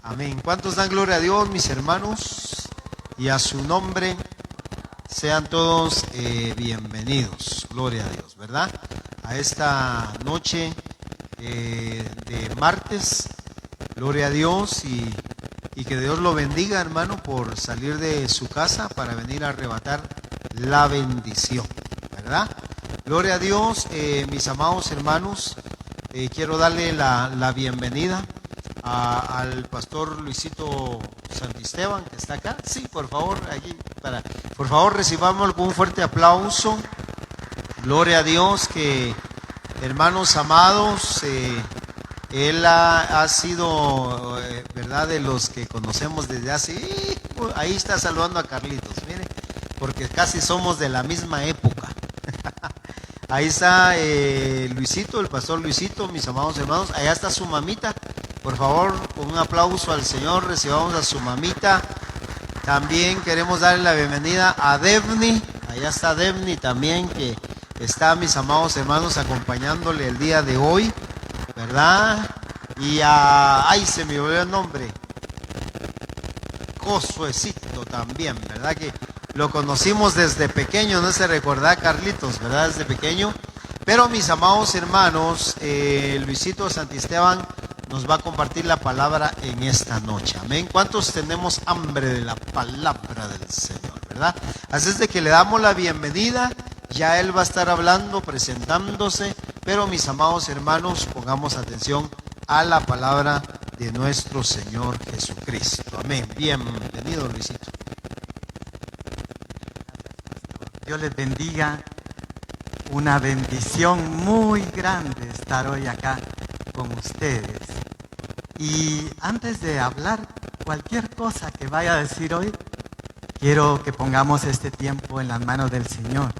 Amén. ¿Cuántos dan gloria a Dios, mis hermanos? Y a su nombre sean todos bienvenidos. Gloria a Dios, ¿verdad? A esta noche de martes. Gloria a Dios y que Dios lo bendiga, hermano, por salir de su casa para venir a arrebatar la bendición, ¿verdad? Gloria a Dios, mis amados hermanos. Quiero darle la bienvenida al pastor Luisito Santisteban, que está acá. Sí, por favor, allí, por favor, recibamos con un fuerte aplauso. Gloria a Dios, que hermanos amados, él ha sido, verdad, de los que conocemos desde hace, ahí está saludando a Carlitos, mire, porque casi somos de la misma época. Ahí está Luisito, el pastor Luisito, mis amados hermanos. Allá está su mamita. Por favor, con un aplauso al Señor, recibamos a su mamita. También queremos darle la bienvenida a Devni. Allá está Devni también, que está, mis amados hermanos, acompañándole el día de hoy, ¿verdad? Y ay, se me olvidó el nombre. Josuecito también, ¿verdad? Que lo conocimos desde pequeño, no se recuerda, Carlitos, ¿verdad? Desde pequeño. Pero mis amados hermanos, Luisito Santisteban nos va a compartir la palabra en esta noche. Amén. ¿Cuántos tenemos hambre de la palabra del Señor, verdad? Así es de que le damos la bienvenida. Ya él va a estar hablando, presentándose. Pero mis amados hermanos, pongamos atención a la palabra de nuestro Señor Jesucristo. Amén. Bienvenido, Luisito. Dios les bendiga. Una bendición muy grande estar hoy acá con ustedes. Y antes de hablar cualquier cosa que vaya a decir hoy, quiero que pongamos este tiempo en las manos del Señor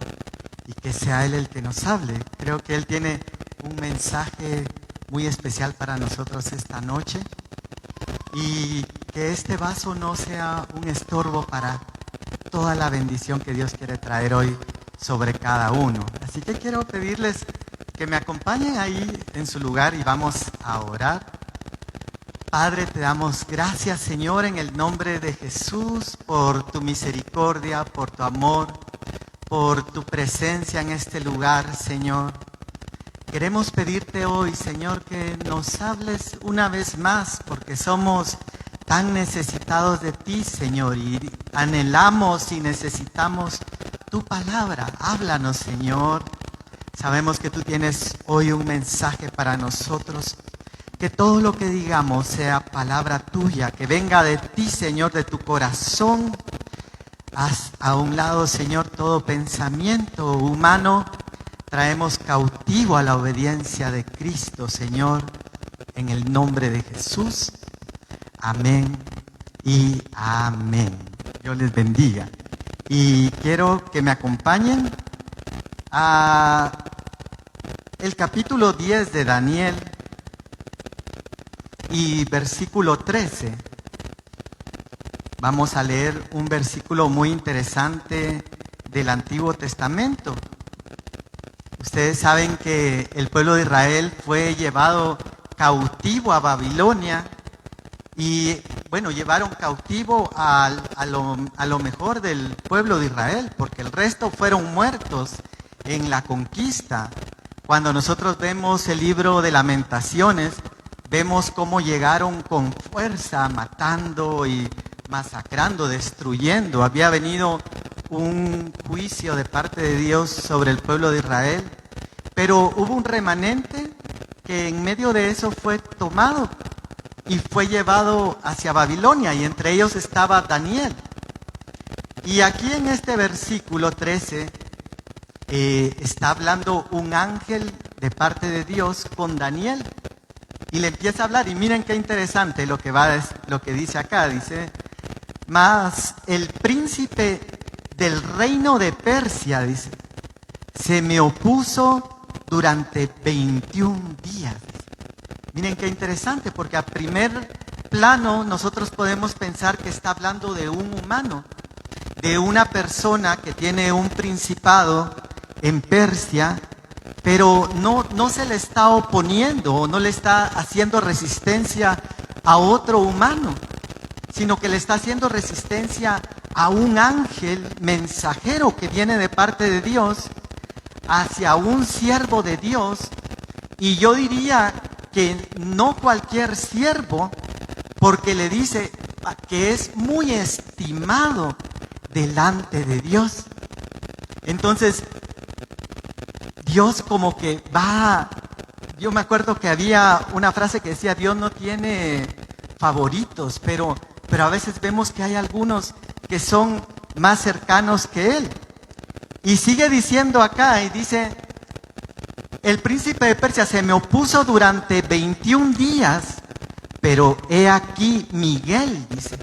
y que sea Él el que nos hable. Creo que Él tiene un mensaje muy especial para nosotros esta noche y que este vaso no sea un estorbo para toda la bendición que Dios quiere traer hoy sobre cada uno. Así que quiero pedirles que me acompañen ahí en su lugar y vamos a orar. Padre, te damos gracias, Señor, en el nombre de Jesús, por tu misericordia, por tu amor, por tu presencia en este lugar, Señor. Queremos pedirte hoy, Señor, que nos hables una vez más, porque somos tan necesitados de ti, Señor, y anhelamos y necesitamos tu palabra. Háblanos, Señor. Sabemos que tú tienes hoy un mensaje para nosotros. Que todo lo que digamos sea palabra tuya, que venga de ti, Señor, de tu corazón. Haz a un lado, Señor, todo pensamiento humano. Traemos cautivo a la obediencia de Cristo, Señor, en el nombre de Jesús. Amén y amén. Dios les bendiga. Y quiero que me acompañen a el capítulo 10 de Daniel y versículo 13. Vamos a leer un versículo muy interesante del Antiguo Testamento. Ustedes saben que el pueblo de Israel fue llevado cautivo a Babilonia y, bueno, llevaron cautivo a lo mejor del pueblo de Israel, porque el resto fueron muertos en la conquista. Cuando nosotros vemos el libro de Lamentaciones, vemos cómo llegaron con fuerza, matando y masacrando, destruyendo. Había venido un juicio de parte de Dios sobre el pueblo de Israel, pero hubo un remanente que en medio de eso fue tomado y fue llevado hacia Babilonia, y entre ellos estaba Daniel. Y aquí en este versículo 13 está hablando un ángel de parte de Dios con Daniel y le empieza a hablar. Y miren qué interesante lo que dice acá. Dice: mas el príncipe del reino de Persia, dice, se me opuso durante 21 días. Miren qué interesante, porque a primer plano nosotros podemos pensar que está hablando de un humano, de una persona que tiene un principado en Persia, pero no se le está oponiendo o no le está haciendo resistencia a otro humano, sino que le está haciendo resistencia a un ángel mensajero que viene de parte de Dios hacia un siervo de Dios. Y yo diría que no cualquier siervo, porque le dice que es muy estimado delante de Dios. Entonces, Dios como que va. Yo me acuerdo que había una frase que decía: Dios no tiene favoritos, pero a veces vemos que hay algunos que son más cercanos que Él. Y sigue diciendo acá, y dice: el príncipe de Persia se me opuso durante 21 días, pero he aquí Miguel, dice.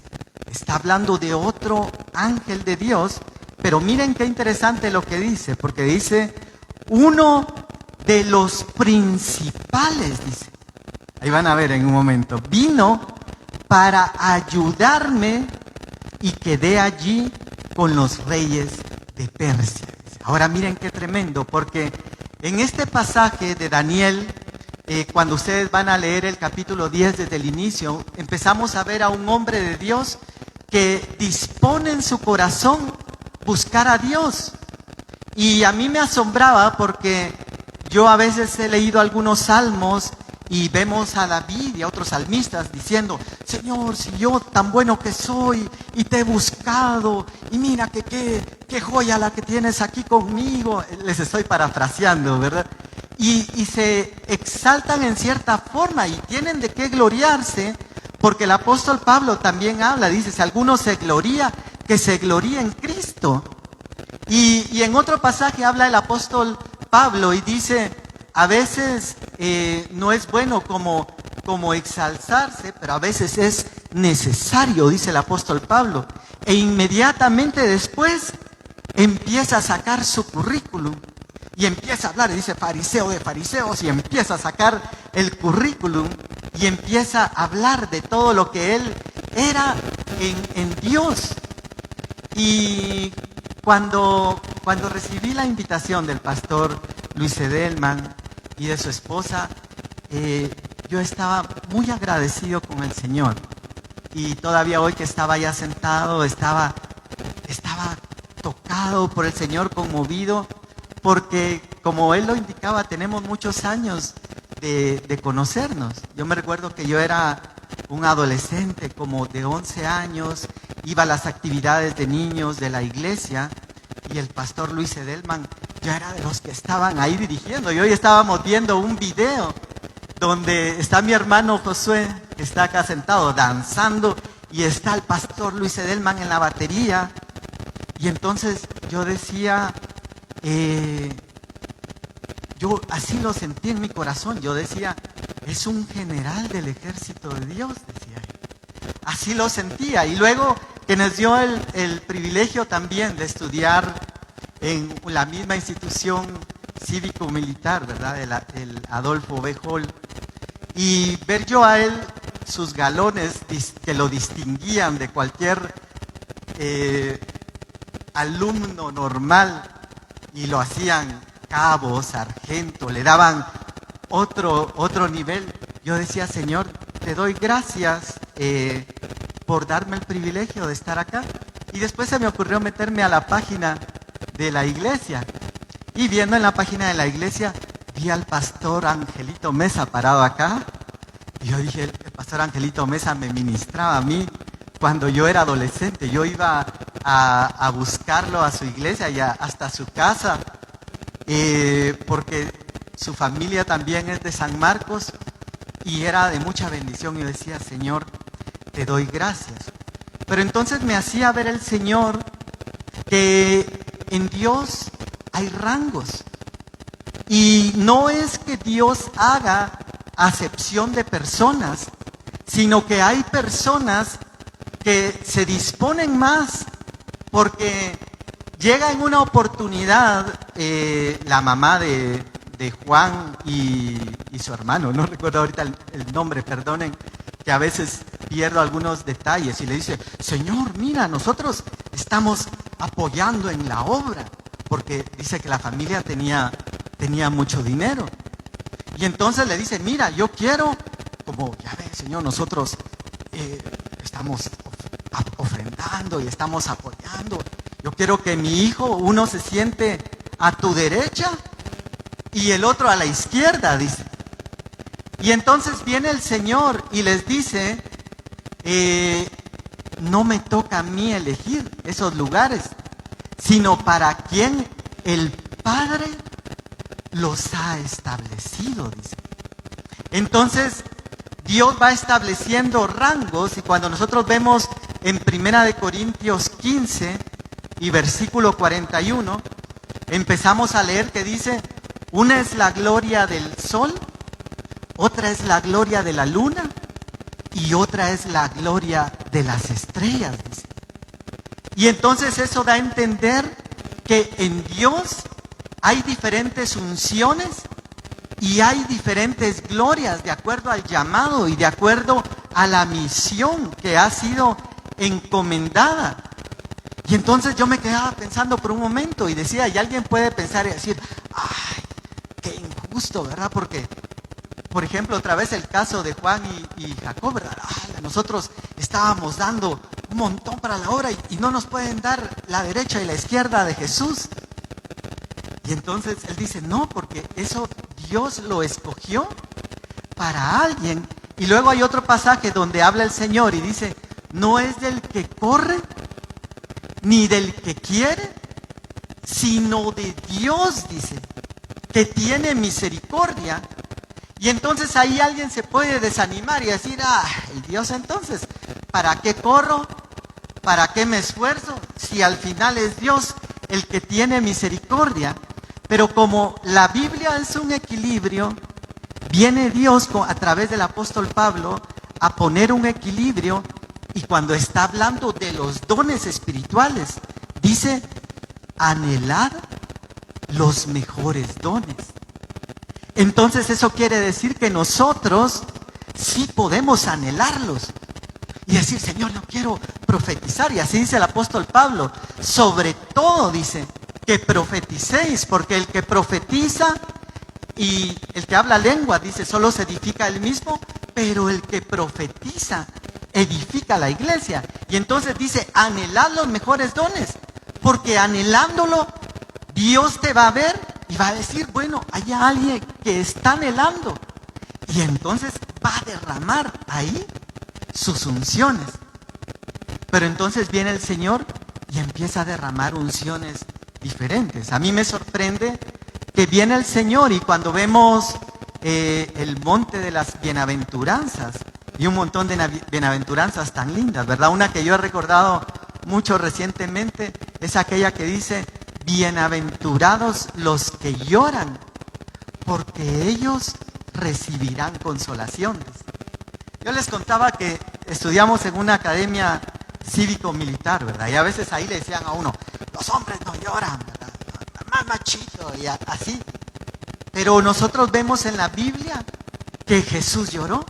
Está hablando de otro ángel de Dios, pero miren qué interesante lo que dice, porque dice: uno de los principales, dice. Ahí van a ver en un momento. Vino para ayudarme y quedé allí con los reyes de Persia. Ahora miren qué tremendo, porque en este pasaje de Daniel, cuando ustedes van a leer el capítulo 10 desde el inicio, empezamos a ver a un hombre de Dios que dispone en su corazón buscar a Dios. Y a mí me asombraba porque yo a veces he leído algunos salmos y vemos a David y a otros salmistas diciendo: Señor, si yo tan bueno que soy y te he buscado, y mira que qué joya la que tienes aquí conmigo. Les estoy parafraseando, ¿verdad? Y se exaltan en cierta forma y tienen de qué gloriarse, porque el apóstol Pablo también habla, dice: si alguno se gloría, que se gloríe en Cristo. Y en otro pasaje habla el apóstol Pablo y dice: a veces no es bueno como exaltarse, pero a veces es necesario, dice el apóstol Pablo. E inmediatamente después empieza a sacar su currículum y empieza a hablar, y dice: fariseo de fariseos, y empieza a sacar el currículum y empieza a hablar de todo lo que él era en Dios. Y cuando recibí la invitación del pastor Luis Edelman y de su esposa, yo estaba muy agradecido con el Señor. Y todavía hoy que estaba ya sentado, estaba tocado por el Señor, conmovido, porque como él lo indicaba, tenemos muchos años de conocernos. Yo me recuerdo que yo era un adolescente como de 11 años, iba a las actividades de niños de la iglesia, y el pastor Luis Edelman, yo era de los que estaban ahí dirigiendo. Y hoy estábamos viendo un video donde está mi hermano Josué, que está acá sentado danzando, y está el pastor Luis Edelman en la batería. Y entonces yo decía, yo así lo sentí en mi corazón. Yo decía: es un general del ejército de Dios, decía él. Así lo sentía. Y luego que nos dio el privilegio también de estudiar en la misma institución cívico-militar, ¿verdad? El Adolfo B. Hall. Y ver yo a él, sus galones que lo distinguían de cualquier alumno normal, y lo hacían cabo, sargento, le daban otro nivel. Yo decía: Señor, te doy gracias por darme el privilegio de estar acá. Y después se me ocurrió meterme a la página de la iglesia, y viendo en la página de la iglesia vi al pastor Angelito Mesa parado acá, y yo dije: el pastor Angelito Mesa me ministraba a mí cuando yo era adolescente. Yo iba a buscarlo a su iglesia y hasta su casa, porque su familia también es de San Marcos y era de mucha bendición. Y yo decía: Señor, te doy gracias. Pero entonces me hacía ver el Señor que en Dios hay rangos, y no es que Dios haga acepción de personas, sino que hay personas que se disponen más, porque llega en una oportunidad la mamá de Juan y su hermano, no recuerdo ahorita el nombre, perdonen que a veces pierdo algunos detalles, y le dice: Señor, mira, nosotros estamos apoyando en la obra, porque dice que la familia tenía mucho dinero. Y entonces le dice: mira, yo quiero, como, ya ves, Señor, nosotros estamos ofrendando y estamos apoyando. Yo quiero que mi hijo, uno se siente a tu derecha y el otro a la izquierda, dice. Y entonces viene el Señor y les dice, no me toca a mí elegir esos lugares, sino para quien el Padre los ha establecido, dice. Entonces, Dios va estableciendo rangos, y cuando nosotros vemos en 1 Corintios 15 y versículo 41, empezamos a leer que dice, una es la gloria del sol, otra es la gloria de la luna y otra es la gloria de las estrellas, dice. Y entonces eso da a entender que en Dios hay diferentes unciones y hay diferentes glorias de acuerdo al llamado y de acuerdo a la misión que ha sido encomendada. Y entonces yo me quedaba pensando por un momento y decía, y alguien puede pensar y decir, ay, qué injusto, ¿verdad? Porque, por ejemplo, otra vez el caso de Juan y Jacob, ¿verdad? Ay, nosotros estábamos dando un montón para la obra y no nos pueden dar la derecha y la izquierda de Jesús. Y entonces él dice, no, porque eso Dios lo escogió para alguien. Y luego hay otro pasaje donde habla el Señor y dice, no es del que corre, ni del que quiere, sino de Dios, dice, que tiene misericordia. Y entonces ahí alguien se puede desanimar y decir, el Dios entonces, ¿para qué corro? ¿Para qué me esfuerzo? Si al final es Dios el que tiene misericordia. Pero como la Biblia es un equilibrio, viene Dios a través del apóstol Pablo a poner un equilibrio, y cuando está hablando de los dones espirituales, dice, anhelad los mejores dones. Entonces eso quiere decir que nosotros sí podemos anhelarlos y decir, Señor, yo quiero profetizar. Y así dice el apóstol Pablo, sobre todo dice, que profeticéis, porque el que profetiza y el que habla lengua, dice, solo se edifica él mismo, pero el que profetiza edifica la iglesia. Y entonces dice, anhelad los mejores dones, porque anhelándolo, Dios te va a ver y va a decir, bueno, hay alguien que está anhelando. Y entonces va a derramar ahí sus unciones. Pero entonces viene el Señor y empieza a derramar unciones diferentes. A mí me sorprende que viene el Señor y cuando vemos el monte de las bienaventuranzas, y un montón de bienaventuranzas tan lindas, ¿verdad? Una que yo he recordado mucho recientemente es aquella que dice, bienaventurados los que lloran, porque ellos recibirán consolación. Yo les contaba que estudiamos en una academia cívico-militar, ¿verdad? Y a veces ahí le decían a uno, los hombres no lloran, ¿verdad? Más machito y así. Pero nosotros vemos en la Biblia que Jesús lloró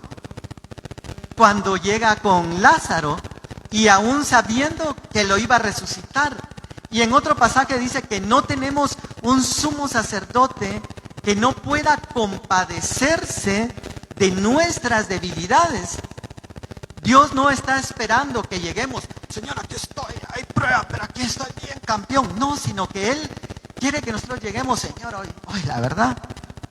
cuando llega con Lázaro y aún sabiendo que lo iba a resucitar. Y en otro pasaje dice que no tenemos un sumo sacerdote que no pueda compadecerse de nuestras debilidades. Dios no está esperando que lleguemos, Señor, aquí estoy, hay prueba, pero aquí estoy bien campeón. No, sino que Él quiere que nosotros lleguemos, Señor, hoy la verdad,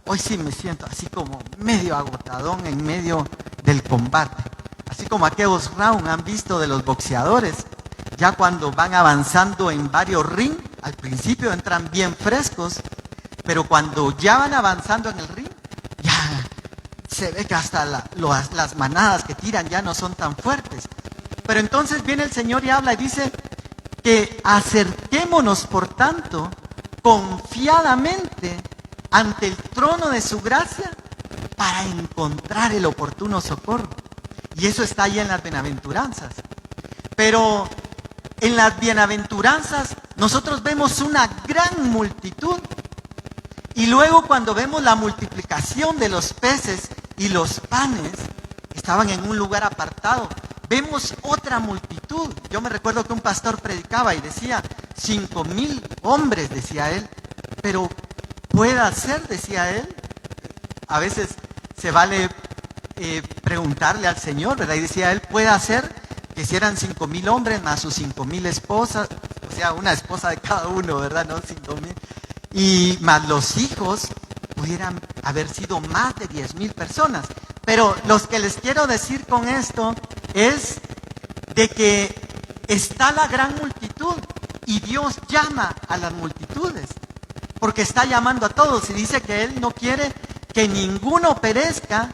hoy sí me siento así como medio agotadón en medio del combate. Así como aquellos rounds han visto de los boxeadores, ya cuando van avanzando en varios ring, al principio entran bien frescos, pero cuando ya van avanzando en el ring, ya se ve que hasta las manadas que tiran ya no son tan fuertes. Pero entonces viene el Señor y habla y dice que acerquémonos, por tanto, confiadamente ante el trono de su gracia para encontrar el oportuno socorro. Y eso está ahí en las bienaventuranzas. Pero en las bienaventuranzas nosotros vemos una gran multitud. Y luego cuando vemos la multiplicación de los peces y los panes, estaban en un lugar apartado, vemos otra multitud. Yo me recuerdo que un pastor predicaba y decía, 5,000 hombres, decía él, pero puede ser, decía él, a veces se vale preguntarle al Señor, ¿verdad? Y decía, Él puede hacer que hicieran 5,000 hombres más sus 5,000 esposas, o sea, una esposa de cada uno, ¿verdad? No 5,000. Y más los hijos pudieran haber sido más de 10,000 personas. Pero lo que les quiero decir con esto es de que está la gran multitud y Dios llama a las multitudes, porque está llamando a todos y dice que Él no quiere que ninguno perezca,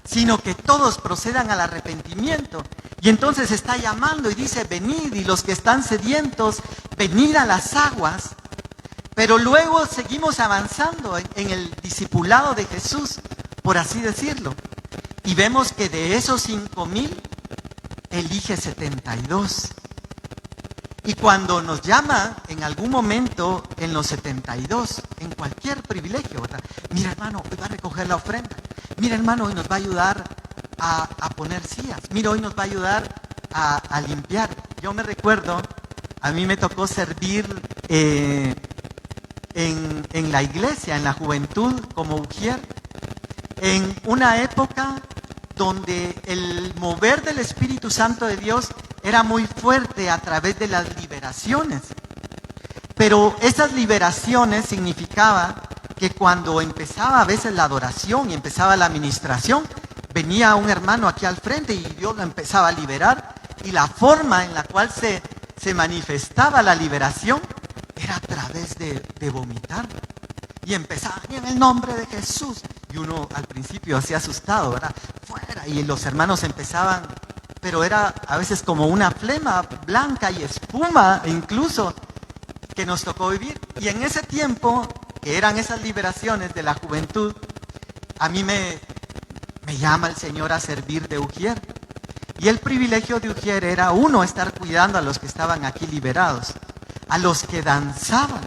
sino que todos procedan al arrepentimiento. Y entonces está llamando y dice, venid, y los que están sedientos, venid a las aguas. Pero luego seguimos avanzando en el discipulado de Jesús, por así decirlo. Y vemos que de esos 5,000, elige 72. Y cuando nos llama en algún momento en los 72, en cualquier privilegio, ¿verdad? Mira, hermano, hoy va a recoger la ofrenda. Mira, hermano, hoy nos va a ayudar a poner sillas. Mira, hoy nos va a ayudar a limpiar. Yo me recuerdo, a mí me tocó servir en la iglesia, en la juventud, como ujier, en una época donde el mover del Espíritu Santo de Dios era muy fuerte a través de las liberaciones. Pero esas liberaciones significaba que cuando empezaba a veces la adoración y empezaba la administración, venía un hermano aquí al frente y Dios lo empezaba a liberar, y la forma en la cual se manifestaba la liberación era a través de vomitar. Y empezaba, en el nombre de Jesús. Y uno al principio así asustado, ¿verdad? Fuera. Y los hermanos empezaban, pero era a veces como una flema blanca y espuma incluso, que nos tocó vivir. Y en ese tiempo, que eran esas liberaciones de la juventud, a mí me llama el Señor a servir de ujier. Y el privilegio de ujier era, uno, estar cuidando a los que estaban aquí liberados, a los que danzaban.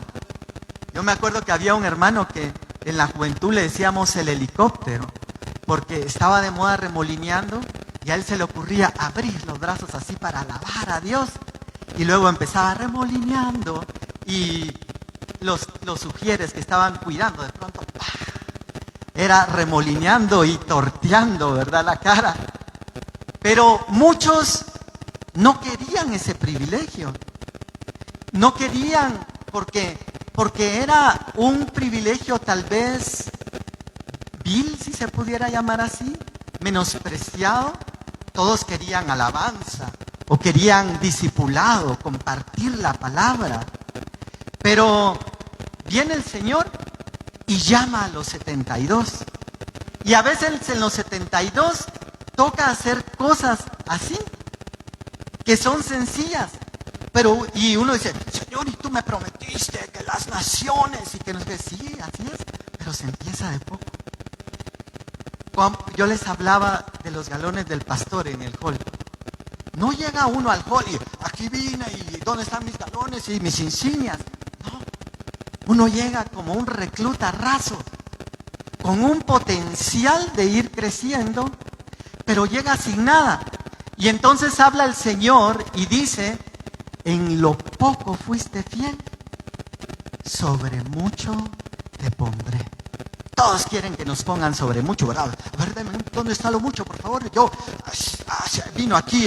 Yo me acuerdo que había un hermano que en la juventud le decíamos el helicóptero, porque estaba de moda remolineando y a él se le ocurría abrir los brazos así para alabar a Dios. Y luego empezaba remolineando y los ujieres que estaban cuidando de pronto, ¡pah!, era remolineando y torteando, ¿verdad?, la cara. Pero muchos no querían ese privilegio. No querían porque era un privilegio tal vez vil, si se pudiera llamar así, menospreciado. Todos querían alabanza o querían discipulado, compartir la palabra. Pero viene el Señor y llama a los 72. Y a veces en los 72 toca hacer cosas así, que son sencillas. Y uno dice, Señor, y tú me prometiste que las naciones, y que no sé qué. Sí, así es, pero se empieza de poco. Yo les hablaba de los galones del pastor en el hall. No llega uno al hall y aquí vine y ¿dónde están mis galones y mis insignias? No, uno llega como un recluta raso, con un potencial de ir creciendo, pero llega sin nada. Y entonces habla el Señor y dice, en lo poco fuiste fiel, sobre mucho te pondré. Todos quieren que nos pongan sobre mucho, ¿verdad? A ver, ¿dónde está lo mucho, por favor? Vino aquí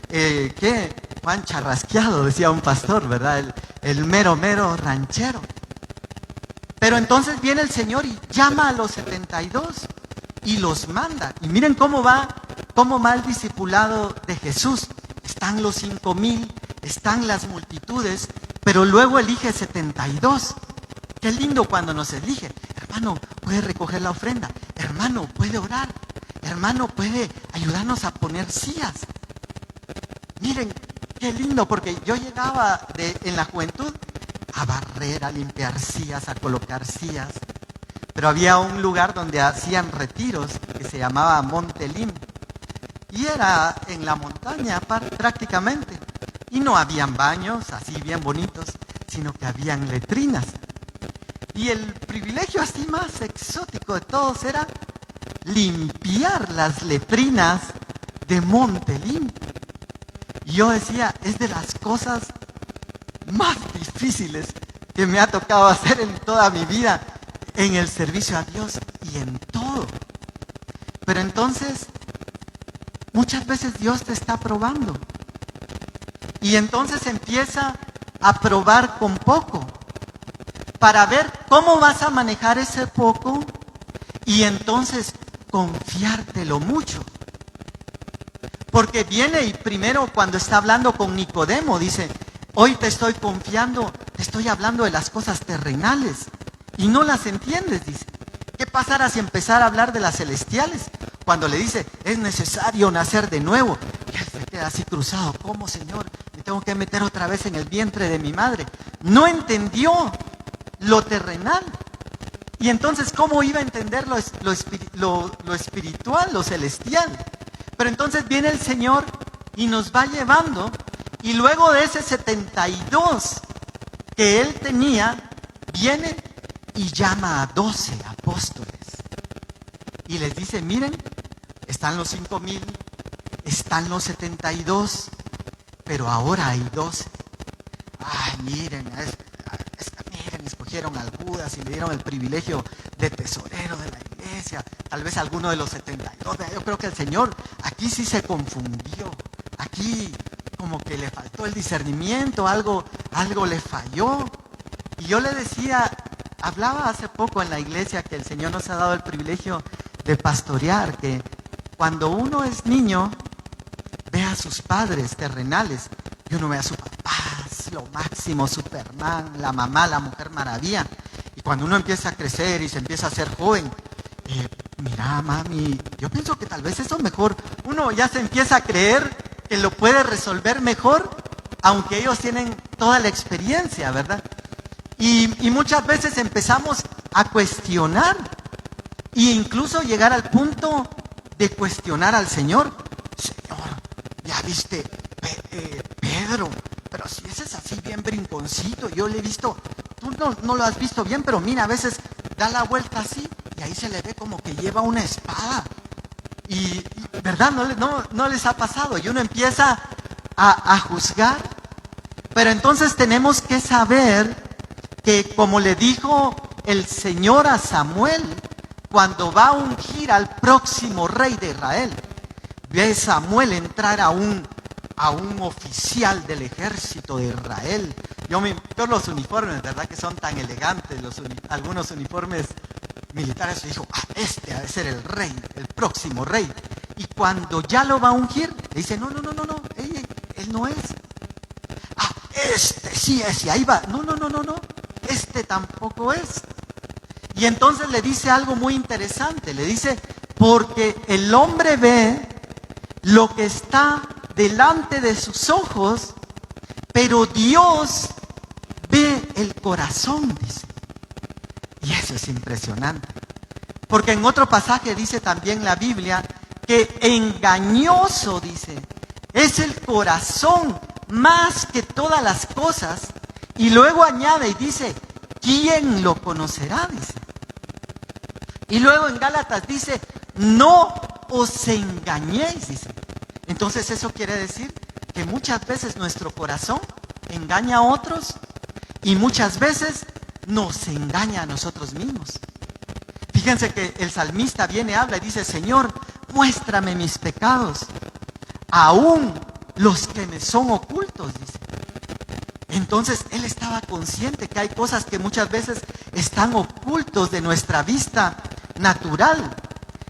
¿qué? Juan Charrasqueado, decía un pastor, ¿verdad? El mero ranchero. Pero entonces viene el Señor y llama a los 72 y los manda. Y miren cómo va el discipulado de Jesús. Están los 5,000, están las multitudes, pero luego elige 72. Qué lindo cuando nos elige. Hermano, puede recoger la ofrenda. Hermano, puede orar. Hermano, puede ayudarnos a poner sillas. Miren, qué lindo, porque yo llegaba en la juventud a barrer, a limpiar sillas, a colocar sillas. Pero había un lugar donde hacían retiros que se llamaba Monte Lim. Y era en la montaña prácticamente. Y no habían baños así bien bonitos, sino que habían letrinas. Y el privilegio así más exótico de todos era limpiar las letrinas de Monte Lim. Y yo decía, es de las cosas más difíciles que me ha tocado hacer en toda mi vida, en el servicio a Dios y en todo. Pero entonces Muchas veces Dios te está probando. Y entonces empieza a probar con poco, para ver cómo vas a manejar ese poco y entonces confiártelo mucho. Porque viene y primero cuando está hablando con Nicodemo dice, hoy te estoy confiando, te estoy hablando de las cosas terrenales y no las entiendes, dice. ¿Qué pasará si empezara a hablar de las celestiales? Cuando le dice, es necesario nacer de nuevo. Y él se queda así cruzado. ¿Cómo, Señor? Me tengo que meter otra vez en el vientre de mi madre. No entendió lo terrenal. Y entonces, ¿cómo iba a entender lo espiritual, lo celestial? Pero entonces viene el Señor y nos va llevando. Y luego de ese 72 que Él tenía, viene y llama a 12 apóstoles. Y les dice, miren, están los 5,000, están los 72, pero ahora hay 12. Ay, miren, miren, escogieron al Judas y le dieron el privilegio de tesorero de la iglesia. Tal vez alguno de los 72. Yo creo que el Señor aquí sí se confundió. Aquí como que le faltó el discernimiento, algo le falló. Y yo le decía, hablaba hace poco en la iglesia que el Señor nos ha dado el privilegio de pastorear, que cuando uno es niño, ve a sus padres terrenales y uno ve a su papá, lo máximo, Superman, la mamá, la mujer maravilla. Y cuando uno empieza a crecer y se empieza a ser joven, mira, mami, yo pienso que tal vez eso mejor, uno ya se empieza a creer que lo puede resolver mejor, aunque ellos tienen toda la experiencia, ¿verdad? Y muchas veces empezamos a cuestionar e incluso llegar al punto de cuestionar al Señor. Señor, ya viste, Pedro, pero si ese es así bien brinconcito, yo le he visto, tú no lo has visto bien, pero mira, a veces da la vuelta así y ahí se le ve como que lleva una espada. Y ¿verdad? No les ha pasado. Y uno empieza a juzgar. Pero entonces tenemos que saber que, como le dijo el Señor a Samuel, cuando va a ungir al próximo rey de Israel, ve Samuel entrar a un oficial del ejército de Israel. Todos los uniformes, ¿verdad? Que son tan elegantes, algunos uniformes militares. Dijo, este ha de ser el rey, el próximo rey. Y cuando ya lo va a ungir, le dice, no, él no es. Este sí es, y ahí va. No, este tampoco es. Y entonces le dice algo muy interesante. Le dice, porque el hombre ve lo que está delante de sus ojos, pero Dios ve el corazón, dice. Y eso es impresionante. Porque en otro pasaje dice también la Biblia que engañoso, dice, es el corazón más que todas las cosas. Y luego añade y dice, ¿quién lo conocerá? Dice. Y luego en Gálatas dice, no os engañéis, dice. Entonces eso quiere decir que muchas veces nuestro corazón engaña a otros y muchas veces nos engaña a nosotros mismos. Fíjense que el salmista viene, habla y dice, Señor, muéstrame mis pecados, aún los que me son ocultos, dice. Entonces él estaba consciente que hay cosas que muchas veces están ocultos de nuestra vista natural.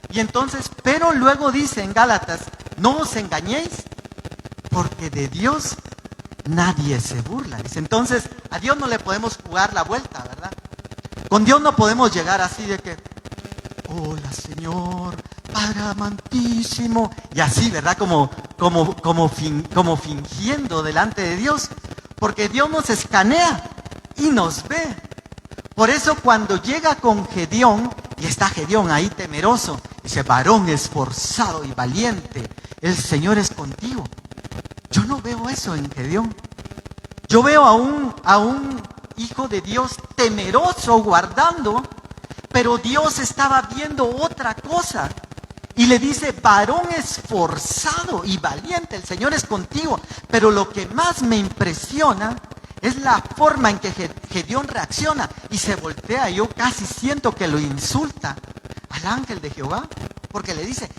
Y entonces, pero luego dice en Gálatas, no os engañéis, porque de Dios nadie se burla. Dice, entonces a Dios no le podemos jugar la vuelta, ¿verdad? Con Dios no podemos llegar así de que, hola Señor, Padre amantísimo, y así, ¿verdad? Como fingiendo delante de Dios, porque Dios nos escanea y nos ve. Por eso cuando llega con Gedeón, y está Gedeón ahí temeroso, dice, varón esforzado y valiente, el Señor es contigo. Yo no veo eso en Gedeón. Yo veo a un hijo de Dios temeroso, guardando, pero Dios estaba viendo otra cosa. Y le dice, varón esforzado y valiente, el Señor es contigo. Pero lo que más me impresiona es la forma en que Gedeón reacciona y se voltea. Yo casi siento que lo insulta al ángel de Jehová. Porque le dice,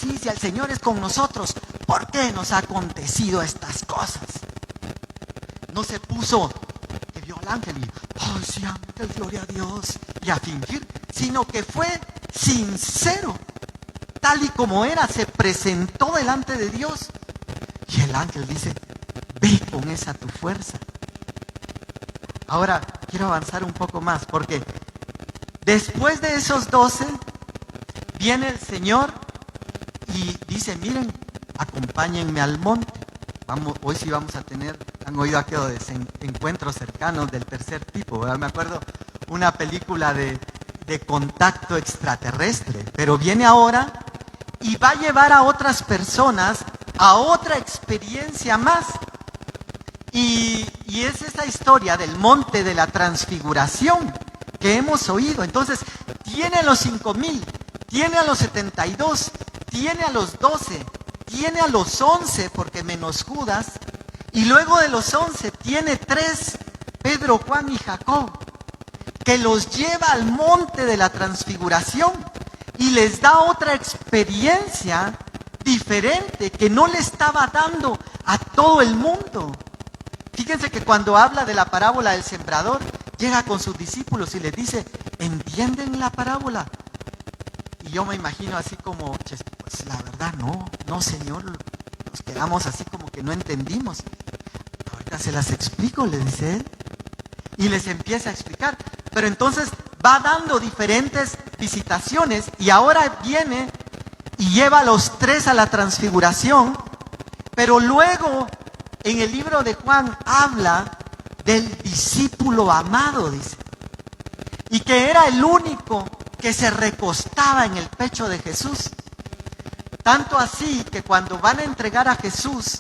sí, si el Señor es con nosotros, ¿por qué nos ha acontecido estas cosas? No se puso que vio al ángel y, sí, ángel, gloria a Dios, y a fingir, sino que fue sincero, tal y como era, se presentó delante de Dios. Y el ángel dice, ve con esa tu fuerza. Ahora quiero avanzar un poco más, porque después de esos 12, viene el Señor y dice, miren, acompáñenme al monte. Hoy sí vamos a tener, han oído aquello de encuentros cercanos del tercer tipo, ¿verdad? Me acuerdo una película de contacto extraterrestre, pero viene ahora y va a llevar a otras personas a otra experiencia más. Y es esa historia del monte de la transfiguración que hemos oído. Entonces, tiene a los 5,000, tiene a los 72, tiene a los 12, tiene a los 11, porque menos Judas, y luego de los 11 tiene 3, Pedro, Juan y Jacob, que los lleva al monte de la transfiguración y les da otra experiencia diferente que no le estaba dando a todo el mundo. Fíjense que cuando habla de la parábola del sembrador, llega con sus discípulos y les dice, ¿entienden la parábola? Y yo me imagino así como, pues la verdad no Señor, nos quedamos así como que no entendimos. Ahorita se las explico, le dice él. Y les empieza a explicar. Pero entonces va dando diferentes visitaciones y ahora viene y lleva a los 3 a la transfiguración, pero luego en el libro de Juan habla del discípulo amado, dice, y que era el único que se recostaba en el pecho de Jesús. Tanto así que cuando van a entregar a Jesús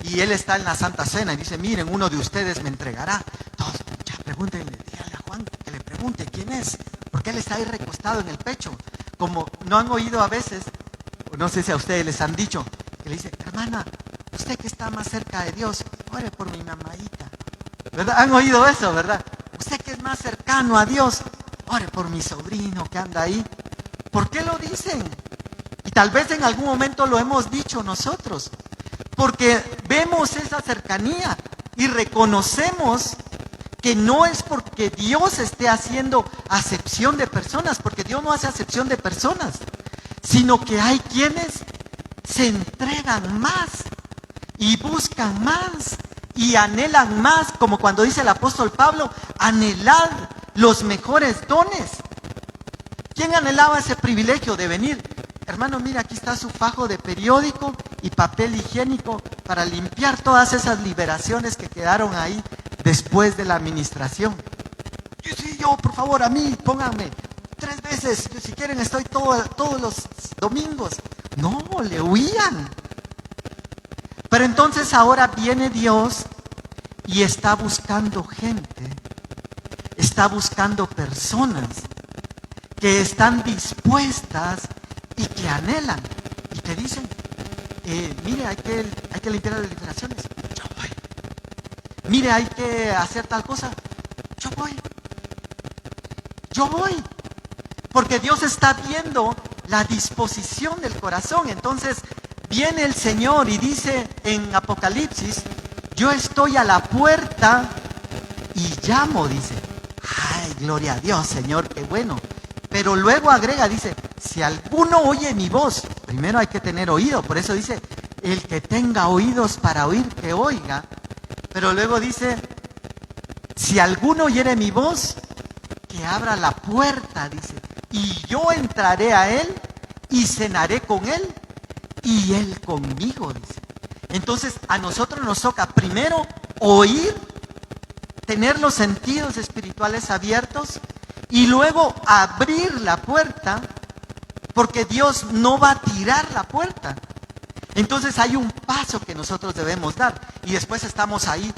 y él está en la Santa Cena y dice, miren, uno de ustedes me entregará. Todos, ya pregúntenle, díganle a Juan que le pregunte quién es, porque él está ahí recostado en el pecho. Como no han oído a veces, no sé si a ustedes les han dicho, que le dice, hermana, usted que está más cerca de Dios, ore por mi mamadita. ¿Verdad? Han oído eso, ¿verdad? Usted que es más cercano a Dios, ore por mi sobrino que anda ahí. ¿Por qué lo dicen? Y tal vez en algún momento lo hemos dicho nosotros, porque vemos esa cercanía y reconocemos que no es porque Dios esté haciendo acepción de personas, porque Dios no hace acepción de personas, sino que hay quienes se entregan más y buscan más y anhelan más, como cuando dice el apóstol Pablo, anhelad los mejores dones. ¿Quién anhelaba ese privilegio de venir? Hermano, mira, aquí está su fajo de periódico y papel higiénico para limpiar todas esas liberaciones que quedaron ahí después de la administración. Yo, por favor, a mí, pónganme 3 veces, si quieren estoy todos los domingos. No, le huían. Pero entonces ahora viene Dios y está buscando gente, está buscando personas que están dispuestas y que anhelan y que dicen, mire, hay que limpiar las liberaciones, yo voy. Mire, hay que hacer tal cosa, yo voy. Porque Dios está viendo la disposición del corazón. Entonces viene el Señor y dice en Apocalipsis, yo estoy a la puerta y llamo, dice. Ay, gloria a Dios, Señor, qué bueno. Pero luego agrega, dice, si alguno oye mi voz, primero hay que tener oído, por eso dice, el que tenga oídos para oír, que oiga. Pero luego dice, si alguno oyere mi voz, que abra la puerta, dice, y yo entraré a él y cenaré con él y él conmigo, dice. Entonces a nosotros nos toca primero oír, tener los sentidos espirituales abiertos y luego abrir la puerta, porque Dios no va a tirar la puerta. Entonces hay un paso que nosotros debemos dar y después estamos ahí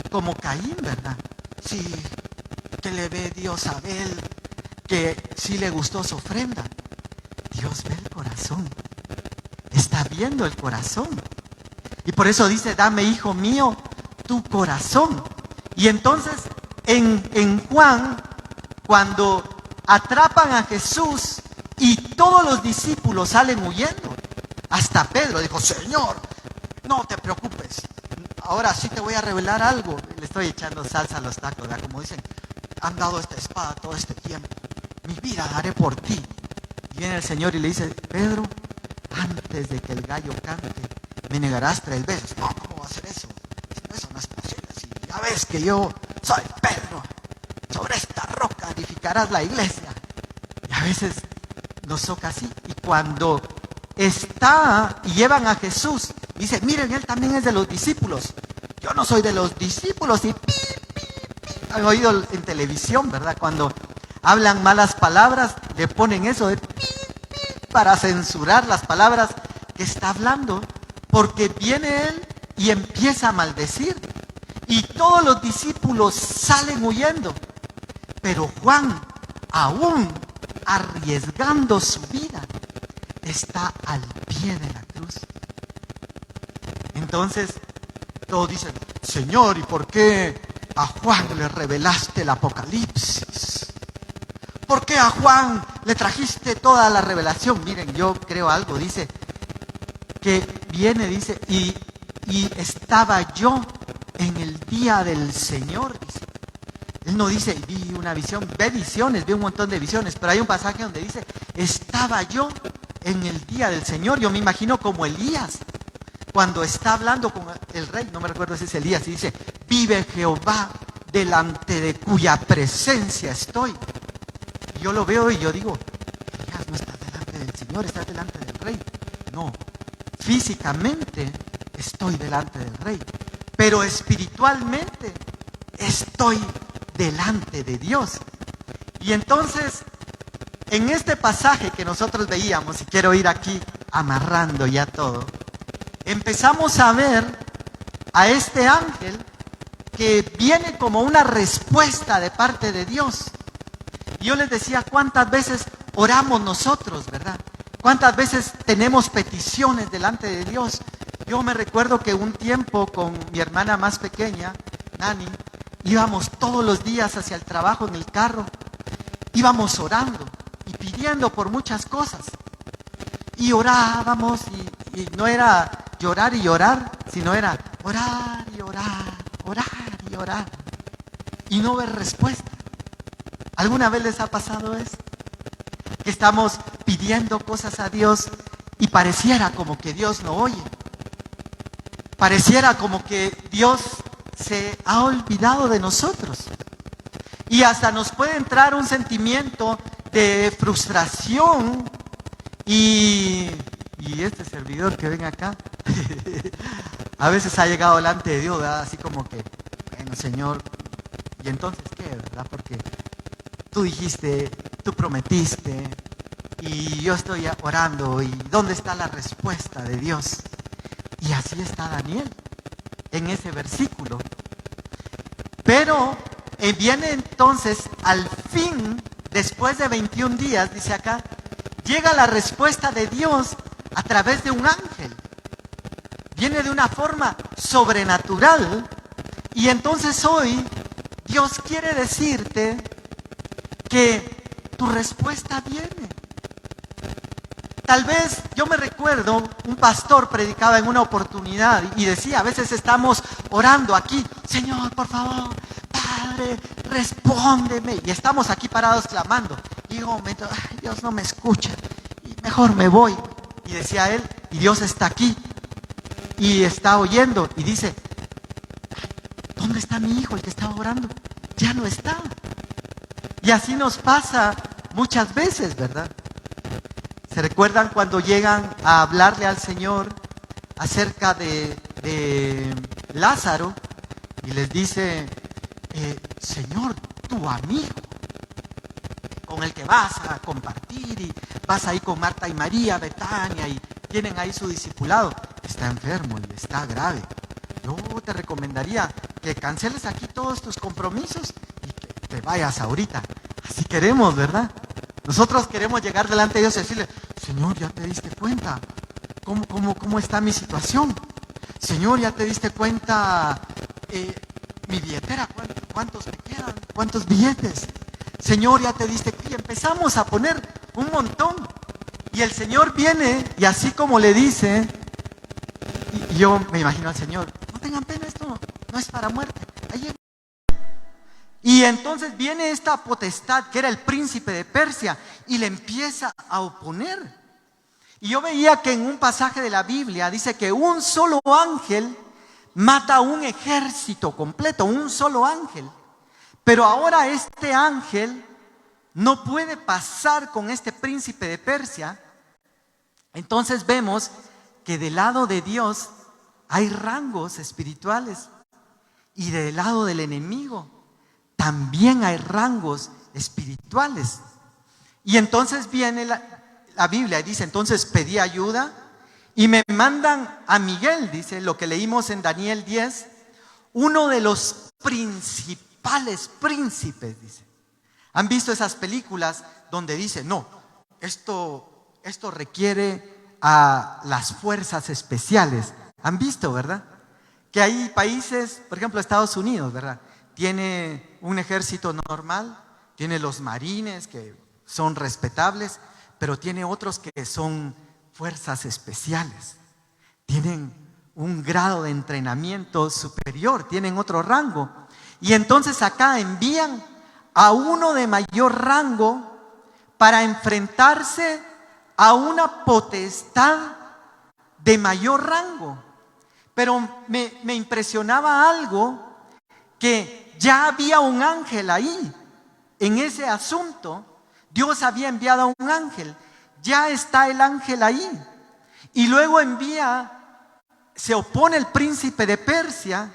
como Caín, ¿verdad? Sí, que le ve Dios a Abel, que sí le gustó su ofrenda. Dios ve el corazón, está viendo el corazón. Y por eso dice, dame, hijo mío, tu corazón. Y entonces en Juan, cuando atrapan a Jesús Y todos los discípulos salen huyendo. Hasta Pedro dijo, Señor, no te preocupes. Ahora sí te voy a revelar algo. Le estoy echando salsa a los tacos, ¿verdad? Como dicen, han dado esta espada todo este tiempo. Mi vida daré por ti. Y viene el Señor y le dice, Pedro, antes de que el gallo cante, me negarás 3 veces. No, ¿cómo va a ser eso? Eso no es posible. Si ya ves que yo soy Pedro, sobre esta roca edificarás la iglesia. Y a veces nos toca así. Y cuando está y llevan a Jesús, dice, miren, él también es de los discípulos. Yo no soy de los discípulos. Y pi, pi, pi. Han oído en televisión, ¿verdad? Cuando hablan malas palabras, le ponen eso de pi, pi, para censurar las palabras que está hablando, porque viene él y empieza a maldecir. Y todos los discípulos salen huyendo. Pero Juan, aún arriesgando su vida, está al pie de la cruz. Entonces, todos dicen, Señor, ¿y por qué a Juan le revelaste el Apocalipsis? ¿Por qué a Juan le trajiste toda la revelación? Miren, yo creo algo, dice, que viene, dice, y estaba yo en el día del Señor, dice. Él no dice, vi una visión, ve visiones, ve un montón de visiones, pero hay un pasaje donde dice, estaba yo en el día del Señor. Yo me imagino como Elías, cuando está hablando con el rey, no me recuerdo si es Elías, y dice, vive Jehová delante de cuya presencia estoy. Y yo lo veo y yo digo, Elías, no estás delante del Señor, estás delante del rey. No, físicamente estoy delante del rey, pero espiritualmente estoy delante de Dios. Y entonces, en este pasaje que nosotros veíamos, y quiero ir aquí amarrando ya todo, empezamos a ver a este ángel que viene como una respuesta de parte de Dios. Y yo les decía, ¿cuántas veces oramos nosotros, verdad? ¿Cuántas veces tenemos peticiones delante de Dios? Yo me recuerdo que un tiempo con mi hermana más pequeña, Nani, íbamos todos los días hacia el trabajo en el carro, íbamos orando y pidiendo por muchas cosas. Y orábamos y no era llorar y llorar, sino era orar y orar, orar y orar. Y no ver respuesta. ¿Alguna vez les ha pasado eso? Que estamos pidiendo cosas a Dios y pareciera como que Dios no oye. Pareciera como que Dios se ha olvidado de nosotros. Y hasta nos puede entrar un sentimiento de frustración y este servidor que ven acá a veces ha llegado delante de Dios, ¿verdad? Así como que, bueno, Señor, ¿y entonces qué, verdad? Porque tú dijiste, tú prometiste y yo estoy orando y ¿dónde está la respuesta de Dios? Y así está Daniel en ese versículo. Pero viene entonces al fin, después de 21 días, dice acá, llega la respuesta de Dios a través de un ángel. Viene de una forma sobrenatural. Y entonces hoy Dios quiere decirte que tu respuesta viene. Tal vez, yo me recuerdo, un pastor predicaba en una oportunidad y decía, a veces estamos orando aquí, Señor, por favor, Padre, respóndeme. Y estamos aquí parados clamando. Y digo, un momento, ay, Dios no me escucha, y mejor me voy. Y decía él, y Dios está aquí, y está oyendo, y dice, ¿dónde está mi hijo, el que estaba orando? Ya no está. Y así nos pasa muchas veces, ¿verdad? ¿Se recuerdan cuando llegan a hablarle al Señor acerca de Lázaro? Y les dice, Señor, tu amigo, con el que vas a compartir y vas ahí con Marta y María, Betania, y tienen ahí su discipulado, está enfermo y está grave. Yo te recomendaría que canceles aquí todos tus compromisos y que te vayas ahorita. Así queremos, ¿verdad? Nosotros queremos llegar delante de Dios y decirle, Señor, ¿ya te diste cuenta? ¿Cómo está mi situación? Señor, ¿ya te diste cuenta mi billetera? ¿Cuántos me quedan? ¿Cuántos billetes? Señor, ¿ya te diste cuenta? Y empezamos a poner un montón. Y el Señor viene y así como le dice, y yo me imagino al Señor, no tengan pena, esto no es para muerte. Ahí. Y entonces viene esta potestad que era el príncipe de Persia y le empieza a oponer. Y yo veía que en un pasaje de la Biblia dice que un solo ángel mata a un ejército completo, un solo ángel. Pero ahora este ángel no puede pasar con este príncipe de Persia. Entonces vemos que del lado de Dios hay rangos espirituales y del lado del enemigo también hay rangos espirituales. Y entonces viene la Biblia y dice, entonces pedí ayuda y me mandan a Miguel, dice lo que leímos en Daniel 10, uno de los principales príncipes, dice. ¿Han visto esas películas donde dice, no, esto requiere a las fuerzas especiales? ¿Han visto, verdad? Que hay países, por ejemplo Estados Unidos, ¿verdad? Tiene un ejército normal, tiene los marines que son respetables, pero tiene otros que son fuerzas especiales. Tienen un grado de entrenamiento superior, tienen otro rango. Y entonces acá envían a uno de mayor rango para enfrentarse a una potestad de mayor rango. Pero me impresionaba algo, que ya había un ángel ahí, en ese asunto. Dios había enviado a un ángel, ya está el ángel ahí. Y luego se opone el príncipe de Persia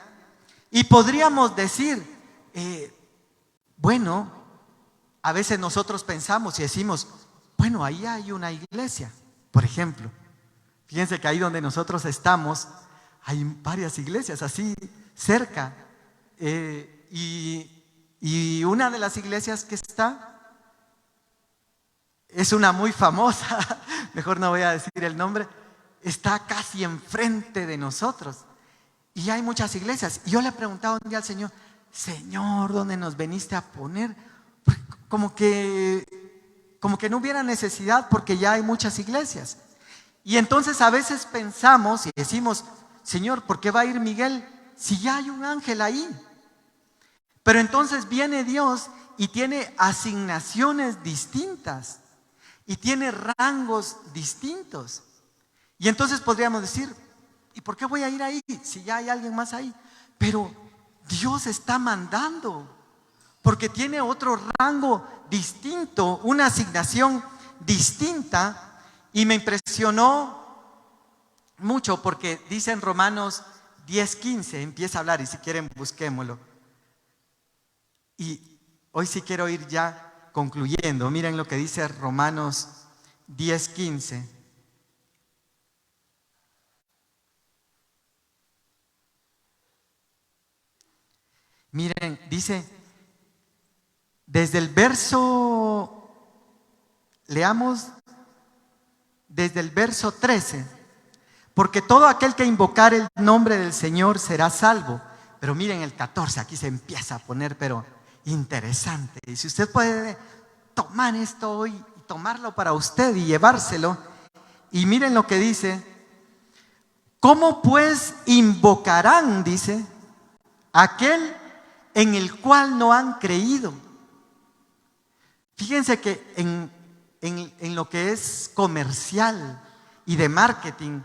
y podríamos decir, bueno, a veces nosotros pensamos y decimos, bueno, ahí hay una iglesia, por ejemplo. Fíjense que ahí donde nosotros estamos hay varias iglesias así cerca. Y una de las iglesias que está es una muy famosa, mejor no voy a decir el nombre, está casi enfrente de nosotros. Y hay muchas iglesias. Y yo le preguntaba un día al Señor, Señor, ¿dónde nos veniste a poner? Pues como que no hubiera necesidad porque ya hay muchas iglesias. Y entonces a veces pensamos y decimos, Señor, ¿por qué va a ir Miguel si ya hay un ángel ahí? Pero entonces viene Dios y tiene asignaciones distintas y tiene rangos distintos. Y entonces podríamos decir, ¿y por qué voy a ir ahí si ya hay alguien más ahí? Pero Dios está mandando, porque tiene otro rango distinto, una asignación distinta. Y me impresionó mucho porque dice en Romanos 10:15, empieza a hablar, y si quieren busquémoslo. Y hoy sí quiero ir ya concluyendo. Miren lo que dice Romanos 10:15. Miren, dice, desde el verso, leamos desde el verso 13, porque todo aquel que invocar el nombre del Señor será salvo. Pero miren el 14, aquí se empieza a poner, pero interesante. Y si usted puede tomar esto hoy, y tomarlo para usted y llevárselo, y miren lo que dice, ¿cómo pues invocarán, dice, aquel en el cual no han creído? Fíjense que en lo que es comercial y de marketing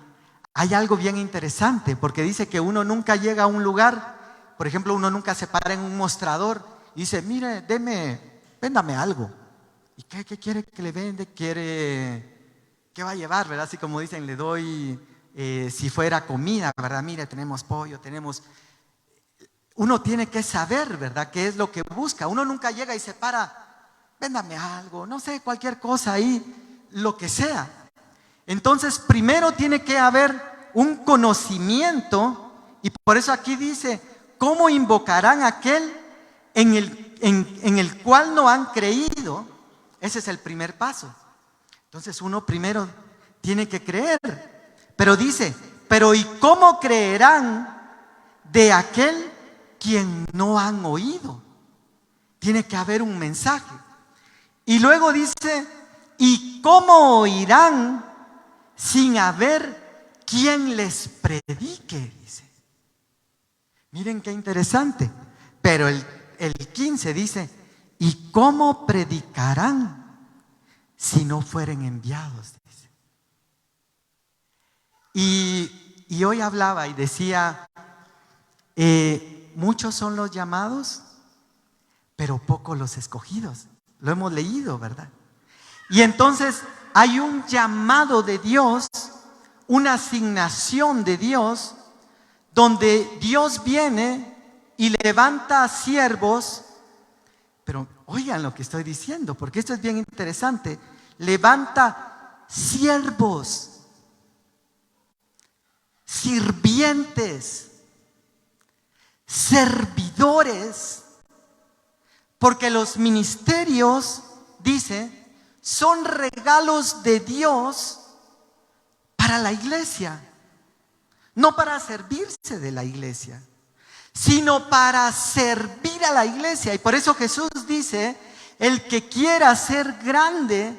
hay algo bien interesante, porque dice que uno nunca llega a un lugar, por ejemplo, uno nunca se para en un mostrador y dice, mire, véndame algo. ¿Y qué quiere que le vende? ¿Qué va a llevar? ¿Verdad? Así como dicen, le doy, si fuera comida, ¿verdad? Mire, tenemos pollo, tenemos... Uno tiene que saber, ¿verdad?, qué es lo que busca. Uno nunca llega y se para, véndame algo, no sé, cualquier cosa ahí, lo que sea. Entonces, primero tiene que haber un conocimiento, y por eso aquí dice, ¿cómo invocarán a aquel en el cual no han creído? Ese es el primer paso. Entonces, uno primero tiene que creer. Pero dice, pero ¿y cómo creerán de aquel quien no han oído? Tiene que haber un mensaje. Y luego dice, ¿Y cómo oirán sin haber quien les predique? Dice. Miren qué interesante. Pero el 15 dice, ¿y cómo predicarán si no fueren enviados? Dice. Y hoy hablaba y decía, muchos son los llamados, pero pocos los escogidos. Lo hemos leído, ¿verdad? Y entonces hay un llamado de Dios, una asignación de Dios, donde Dios viene y levanta a siervos. Pero oigan lo que estoy diciendo, porque esto es bien interesante. Levanta siervos, sirvientes, servidores, porque los ministerios, dice, son regalos de Dios para la iglesia, no para servirse de la iglesia, sino para servir a la iglesia. Y por eso Jesús dice, el que quiera ser grande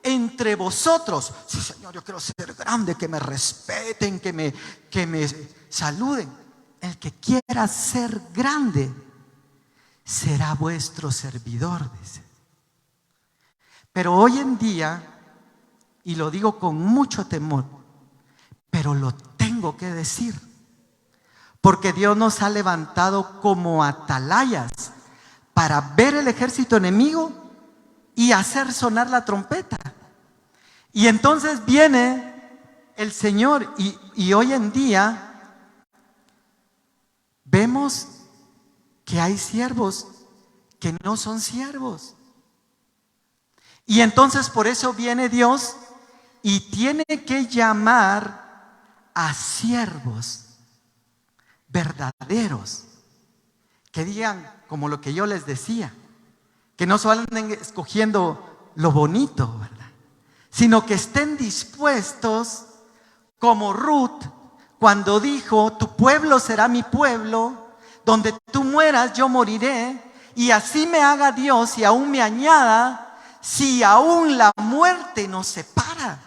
entre vosotros, sí, Señor, yo quiero ser grande, que me respeten, que me saluden. El que quiera ser grande será vuestro servidor, dice. Pero hoy en día, y lo digo con mucho temor, pero lo tengo que decir, porque Dios nos ha levantado como atalayas para ver el ejército enemigo y hacer sonar la trompeta. Y entonces viene el Señor y hoy en día vemos que hay siervos que no son siervos. Y entonces por eso viene Dios y tiene que llamar a siervos verdaderos, que digan como lo que yo les decía, que no solo anden escogiendo lo bonito, ¿verdad?, sino que estén dispuestos, como Ruth, cuando dijo, tu pueblo será mi pueblo, donde tú mueras yo moriré, y así me haga Dios y aún me añada, si aún la muerte nos separa.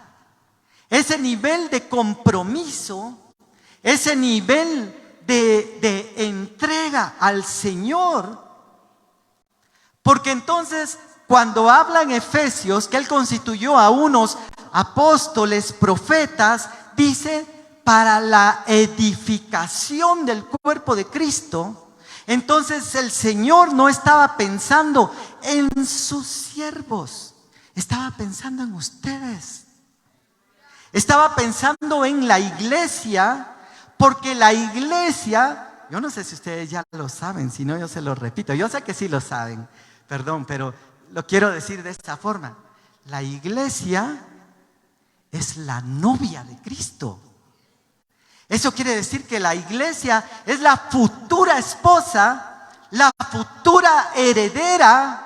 Ese nivel de compromiso, ese nivel de entrega al Señor. Porque entonces cuando habla en Efesios que Él constituyó a unos apóstoles, profetas, dice para la edificación del cuerpo de Cristo. Entonces el Señor no estaba pensando en sus siervos, estaba pensando en ustedes. Estaba pensando en la iglesia, porque la iglesia, yo no sé si ustedes ya lo saben, si no yo se lo repito, yo sé que sí lo saben, perdón, pero lo quiero decir de esta forma. La iglesia es la novia de Cristo. Eso quiere decir que la iglesia es la futura esposa, la futura heredera.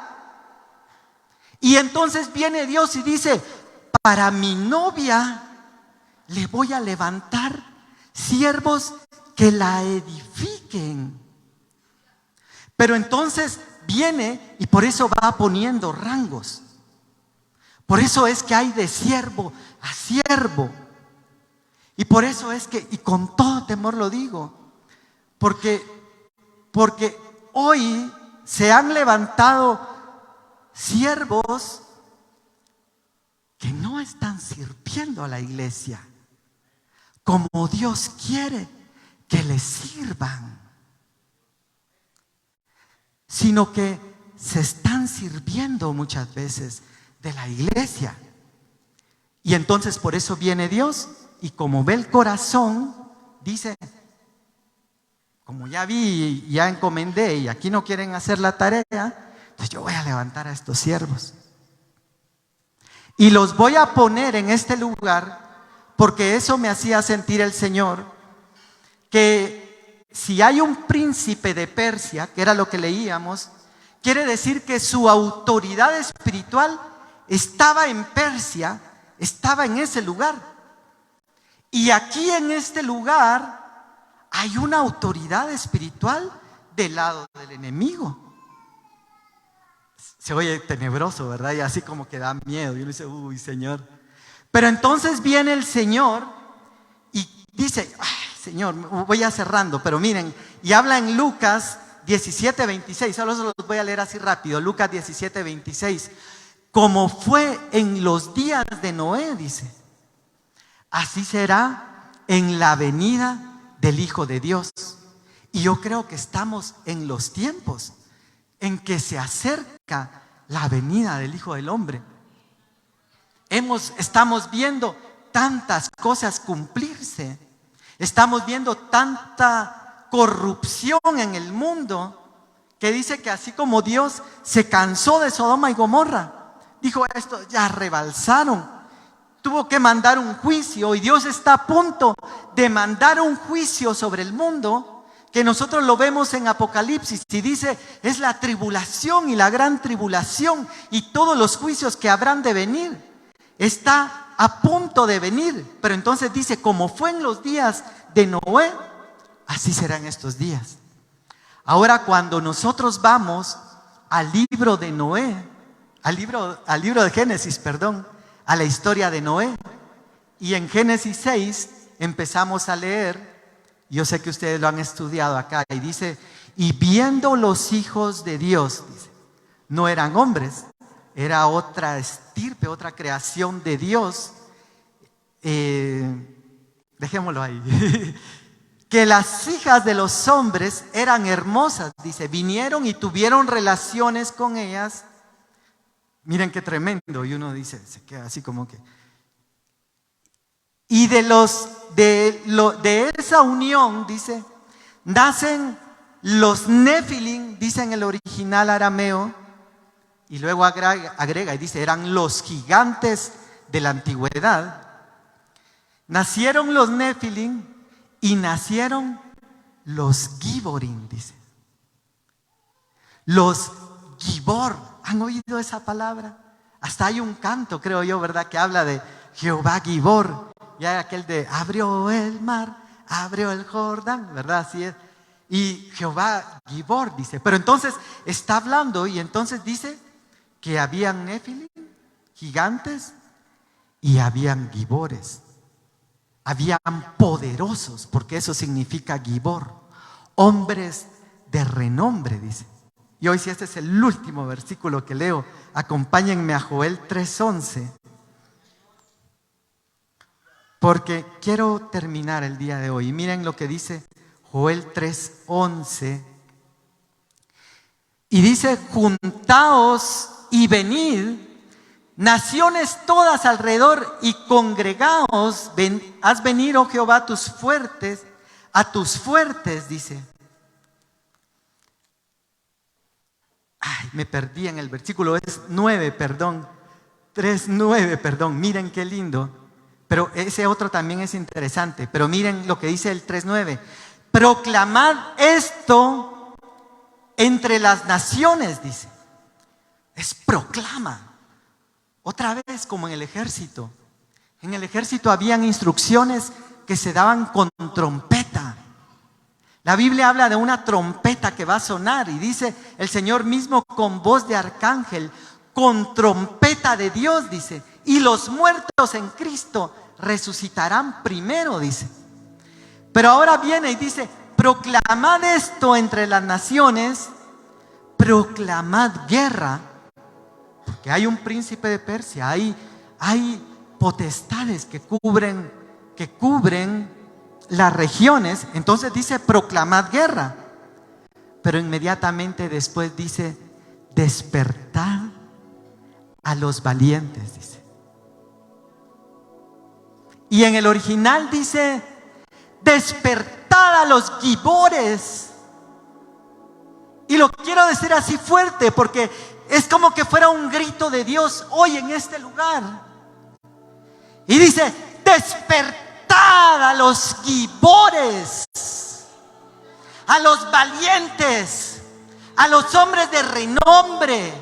Y entonces viene Dios y dice, para mi novia le voy a levantar siervos que la edifiquen. Pero entonces viene y por eso va poniendo rangos. Por eso es que hay de siervo a siervo. Y por eso es que, y con todo temor lo digo, porque hoy se han levantado siervos que no están sirviendo a la iglesia como Dios quiere que les sirvan, sino que se están sirviendo muchas veces de la iglesia. Y entonces por eso viene Dios y como ve el corazón, dice, como ya vi y ya encomendé y aquí no quieren hacer la tarea, entonces yo voy a levantar a estos siervos y los voy a poner en este lugar, porque eso me hacía sentir el Señor, que si hay un príncipe de Persia, que era lo que leíamos, quiere decir que su autoridad espiritual estaba en Persia, estaba en ese lugar. Y aquí en este lugar hay una autoridad espiritual del lado del enemigo. Se oye tenebroso, ¿verdad? Y así como que da miedo. Y uno dice, uy, Señor. Pero entonces viene el Señor y dice, ay, Señor, voy ya cerrando, pero miren, y habla en Lucas 17:26, solo se los voy a leer así rápido. Lucas 17:26. Como fue en los días de Noé, dice, así será en la venida del Hijo de Dios. Y yo creo que estamos en los tiempos en que se acerca la venida del Hijo del Hombre. Estamos viendo tantas cosas cumplirse. Estamos viendo tanta corrupción en el mundo que dice que así como Dios se cansó de Sodoma y Gomorra, dijo, esto ya rebalsaron, tuvo que mandar un juicio, y Dios está a punto de mandar un juicio sobre el mundo, que nosotros lo vemos en Apocalipsis, y dice, es la tribulación y la gran tribulación y todos los juicios que habrán de venir. Está a punto de venir, pero entonces dice, como fue en los días de Noé, así será en estos días. Ahora, cuando nosotros vamos al libro de Noé, al libro de Génesis, perdón, a la historia de Noé, y en Génesis 6 empezamos a leer, yo sé que ustedes lo han estudiado acá, y dice, y viendo los hijos de Dios, dice, no eran hombres, era otra estirpe, otra creación de Dios, dejémoslo ahí, que las hijas de los hombres eran hermosas, dice, vinieron y tuvieron relaciones con ellas. Miren qué tremendo, y uno dice, se queda así como que. Y de esa unión, dice, nacen los Nefilim, dice en el original arameo, y luego agrega y dice, eran los gigantes de la antigüedad. Nacieron los Nefilim y nacieron los Giborim, dice. Los Gibor, ¿han oído esa palabra? Hasta hay un canto, creo yo, ¿verdad?, que habla de Jehová Gibor. Y hay aquel de abrió el mar, abrió el Jordán, ¿verdad? Así es. Y Jehová Gibor, dice. Pero entonces está hablando, y entonces dice que habían Nefilim, gigantes, y habían Gibores. Habían poderosos, porque eso significa Gibor, hombres de renombre, dice. Y hoy, si este es el último versículo que leo, acompáñenme a Joel 3:11, porque quiero terminar el día de hoy. Y miren lo que dice Joel 3:11. Y dice, juntaos y venid, naciones todas alrededor, y congregaos, haz venir, oh Jehová, a tus fuertes, dice. Ay, me perdí en el versículo, es 9, perdón. 3:9, perdón, miren qué lindo. Pero ese otro también es interesante. Pero miren lo que dice el 3:9. Proclamad esto entre las naciones, dice. Es proclama. Otra vez, como en el ejército. En el ejército habían instrucciones que se daban con trompeta. La Biblia habla de una trompeta que va a sonar, y dice el Señor mismo con voz de arcángel, con trompeta de Dios, dice, y los muertos en Cristo resucitarán primero, dice. Pero ahora viene y dice, proclamad esto entre las naciones, proclamad guerra, porque hay un príncipe de Persia, hay potestades que cubren las regiones. Entonces dice, proclamad guerra, pero inmediatamente después dice, despertad a los valientes, dice. Y en el original dice, despertad a los gibores. Y lo quiero decir así fuerte, porque es como que fuera un grito de Dios hoy en este lugar. Y dice, despertad a los gibores, a los valientes, a los hombres de renombre.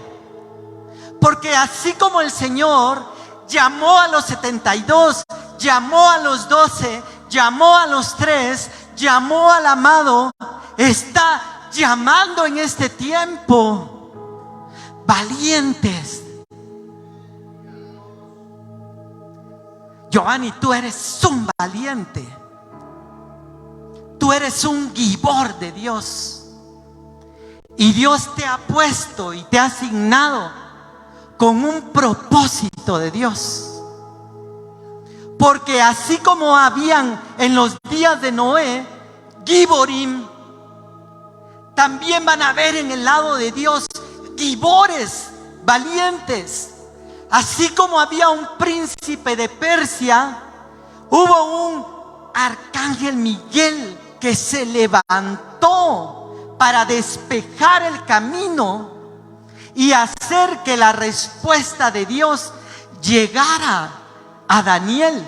Porque así como el Señor llamó a los 72, llamó a los 12, llamó a los 3, llamó al amado, está llamando en este tiempo. valientes. Giovanni, tú eres un valiente. Tú eres un gibor de Dios. Y Dios te ha puesto y te ha asignado con un propósito de Dios. Porque así como habían en los días de Noé giborim, también van a haber en el lado de Dios gibores, valientes. Así como había un príncipe de Persia, hubo un arcángel Miguel que se levantó para despejar el camino y hacer que la respuesta de Dios llegara a Daniel.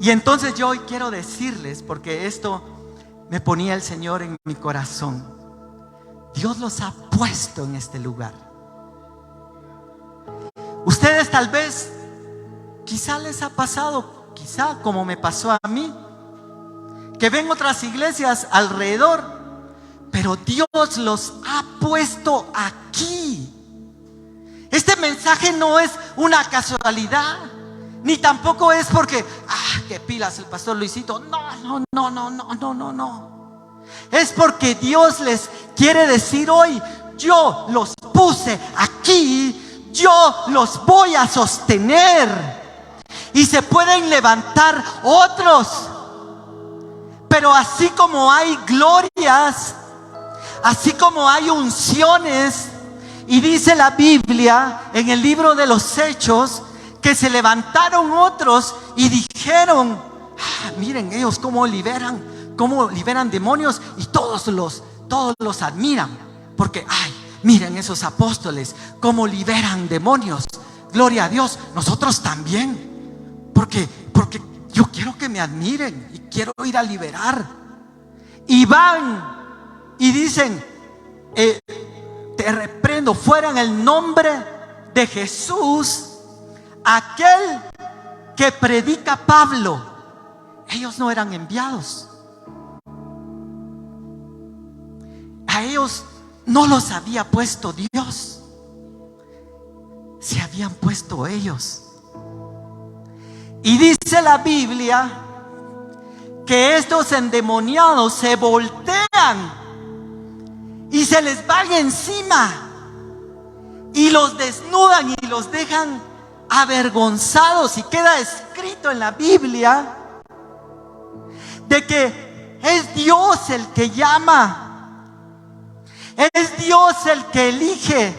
Y entonces yo hoy quiero decirles, porque esto me ponía el Señor en mi corazón, Dios los ha puesto en este lugar. Ustedes tal vez, quizá les ha pasado, quizá como me pasó a mí, que ven otras iglesias alrededor, pero Dios los ha puesto aquí. Este mensaje no es una casualidad, ni tampoco es porque, qué pilas el pastor Luisito. No. Es porque Dios les quiere decir hoy: yo los puse aquí, yo los voy a sostener. Y se pueden levantar otros. Pero así como hay glorias, así como hay unciones, y dice la Biblia en el libro de los Hechos que se levantaron otros y dijeron: miren ellos cómo liberan demonios, y todos los admiran, porque miren esos apóstoles cómo liberan demonios. Gloria a Dios. Nosotros también, porque yo quiero que me admiren y quiero ir a liberar. Y van y dicen: te reprendo fuera en el nombre de Jesús, aquel que predica Pablo. Ellos no eran enviados. A ellos no los había puesto Dios, se habían puesto ellos. Y dice la Biblia que estos endemoniados se voltean y se les van encima y los desnudan y los dejan avergonzados. Y queda escrito en la Biblia de que es Dios el que llama, es Dios el que elige,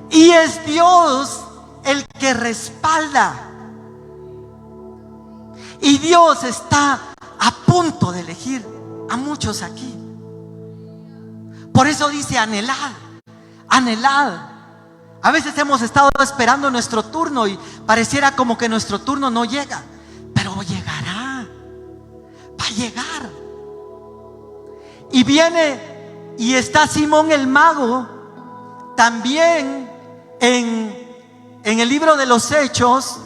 y es Dios el que respalda. Y Dios está a punto de elegir a muchos aquí. Por eso dice: anhelad, anhelad. A veces hemos estado esperando nuestro turno y pareciera como que nuestro turno no llega, pero llegará, va a llegar. Y viene y está Simón el mago también en el libro de los Hechos.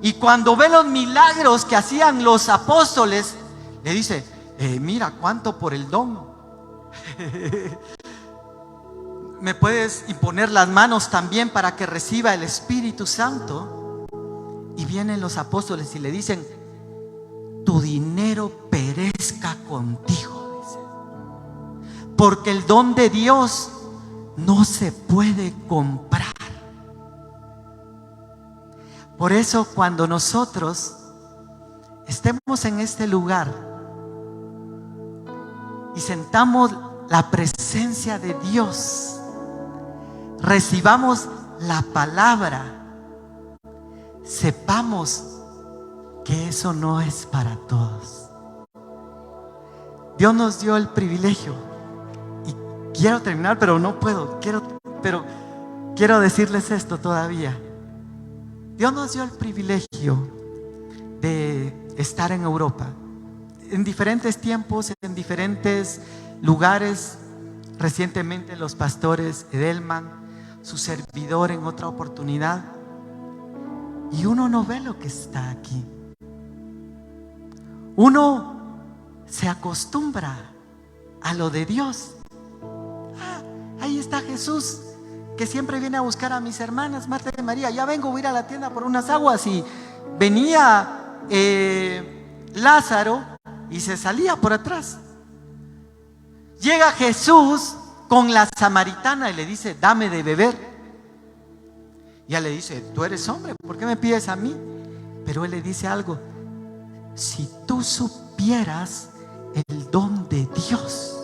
Y cuando ve los milagros que hacían los apóstoles, le dice: mira cuánto por el don. ¿Me puedes imponer las manos también para que reciba el Espíritu Santo? Y vienen los apóstoles y le dicen: tu dinero perezca contigo, dice, porque el don de Dios no se puede comprar. Por eso cuando nosotros estemos en este lugar y sentamos la presencia de Dios, recibamos la palabra, sepamos que eso no es para todos. Dios nos dio el privilegio, y quiero terminar, pero no puedo, quiero decirles esto todavía. Dios nos dio el privilegio de estar en Europa, en diferentes tiempos, en diferentes lugares. Recientemente los pastores Edelman, su servidor en otra oportunidad, y uno no ve lo que está aquí. Uno se acostumbra a lo de Dios. Ahí está Jesús. Jesús, que siempre viene a buscar a mis hermanas, Marta y María. Ya vengo, voy a ir a la tienda por unas aguas. Y venía Lázaro y se salía por atrás. Llega Jesús con la samaritana y le dice, dame de beber. Y ella le dice, tú eres hombre, ¿por qué me pides a mí? Pero él le dice algo, si tú supieras el don de Dios.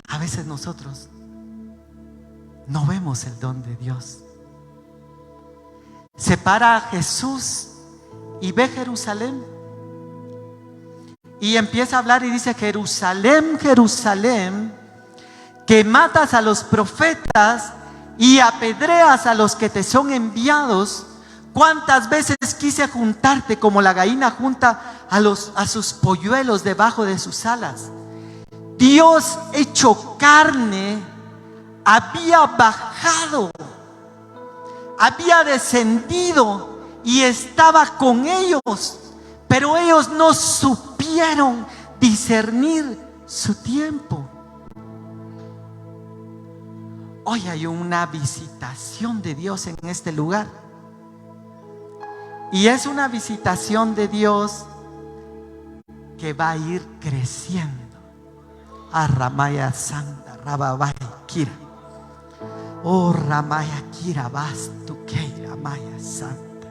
A veces nosotros no vemos el don de Dios. Se para a Jesús y ve Jerusalén y empieza a hablar y dice, Jerusalén, Jerusalén, que matas a los profetas y apedreas a los que te son enviados. ¿Cuántas veces quise juntarte como la gallina junta a sus polluelos debajo de sus alas? Dios hecho carne había bajado, había descendido y estaba con ellos, pero ellos no supieron discernir su tiempo. Hoy hay una visitación de Dios en este lugar. Y es una visitación de Dios que va a ir creciendo. A Ramaya Santa, Rababay Kira. Oh Ramaya Kira, Bastu Kei Ramaya Santa.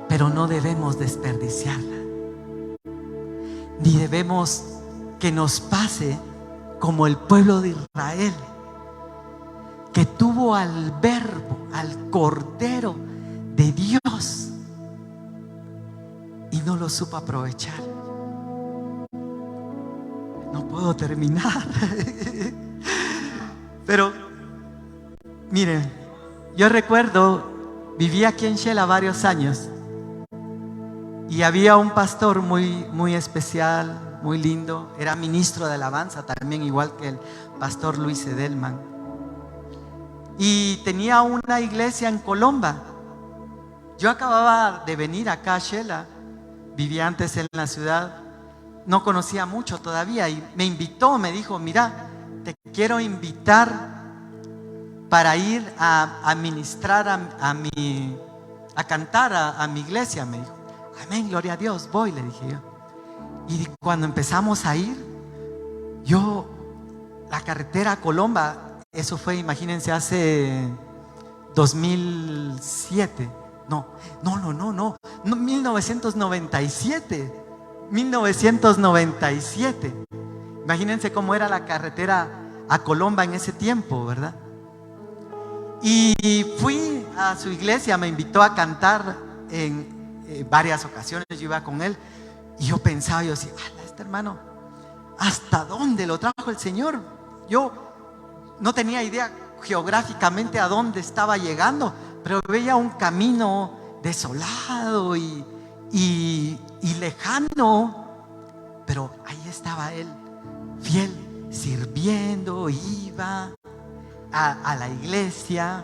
Pero no debemos desperdiciarla. Ni debemos que nos pase como el pueblo de Israel, que tuvo al Verbo, al Cordero de Dios, y no lo supo aprovechar. No puedo terminar. Pero miren, yo recuerdo, viví aquí en Shela varios años y había un pastor muy especial, muy lindo. Era ministro de alabanza también, igual que el pastor Luis Edelman. Y tenía una iglesia en Colomba. Yo acababa de venir acá a Shela, vivía antes en la ciudad, no conocía mucho todavía, y me invitó, me dijo, mira, te quiero invitar para ir a ministrar a cantar a mi iglesia, me dijo. Amén, gloria a Dios, voy, le dije yo. Y cuando empezamos a ir, la carretera a Colomba, eso fue, imagínense, hace 2007, no, 1997. Imagínense cómo era la carretera a Colomba en ese tiempo, ¿verdad? Y fui a su iglesia, me invitó a cantar en varias ocasiones, yo iba con él. Y yo pensaba, yo decía, este hermano, ¿hasta dónde lo trajo el Señor? Yo no tenía idea geográficamente a dónde estaba llegando, pero veía un camino desolado y lejano, pero ahí estaba él, fiel, sirviendo, iba a la iglesia.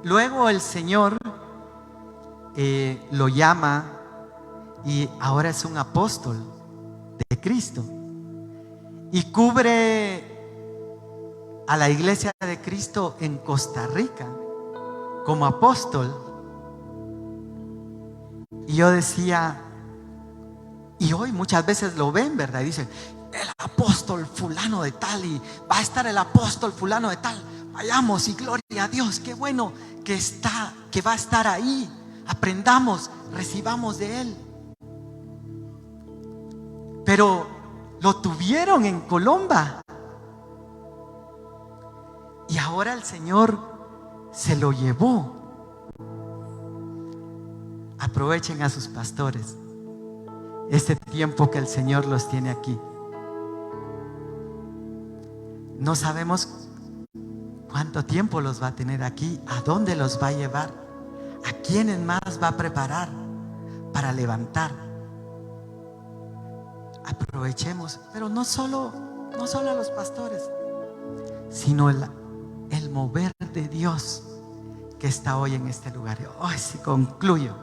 Luego el Señor lo llama y ahora es un apóstol de Cristo y cubre a la iglesia de Cristo en Costa Rica como apóstol. Y yo decía, y hoy muchas veces lo ven, ¿verdad? Y dicen, el apóstol fulano de tal, y va a estar el apóstol fulano de tal, vayamos y gloria a Dios, qué bueno que va a estar ahí, aprendamos, recibamos de él. Pero lo tuvieron en Colomba y ahora el Señor se lo llevó. Aprovechen a sus pastores este tiempo que el Señor los tiene aquí. No sabemos cuánto tiempo los va a tener aquí, a dónde los va a llevar, a quiénes más va a preparar para levantar. Aprovechemos, pero no solo a los pastores, sino el mover de Dios que está hoy en este lugar. Hoy sí concluyo.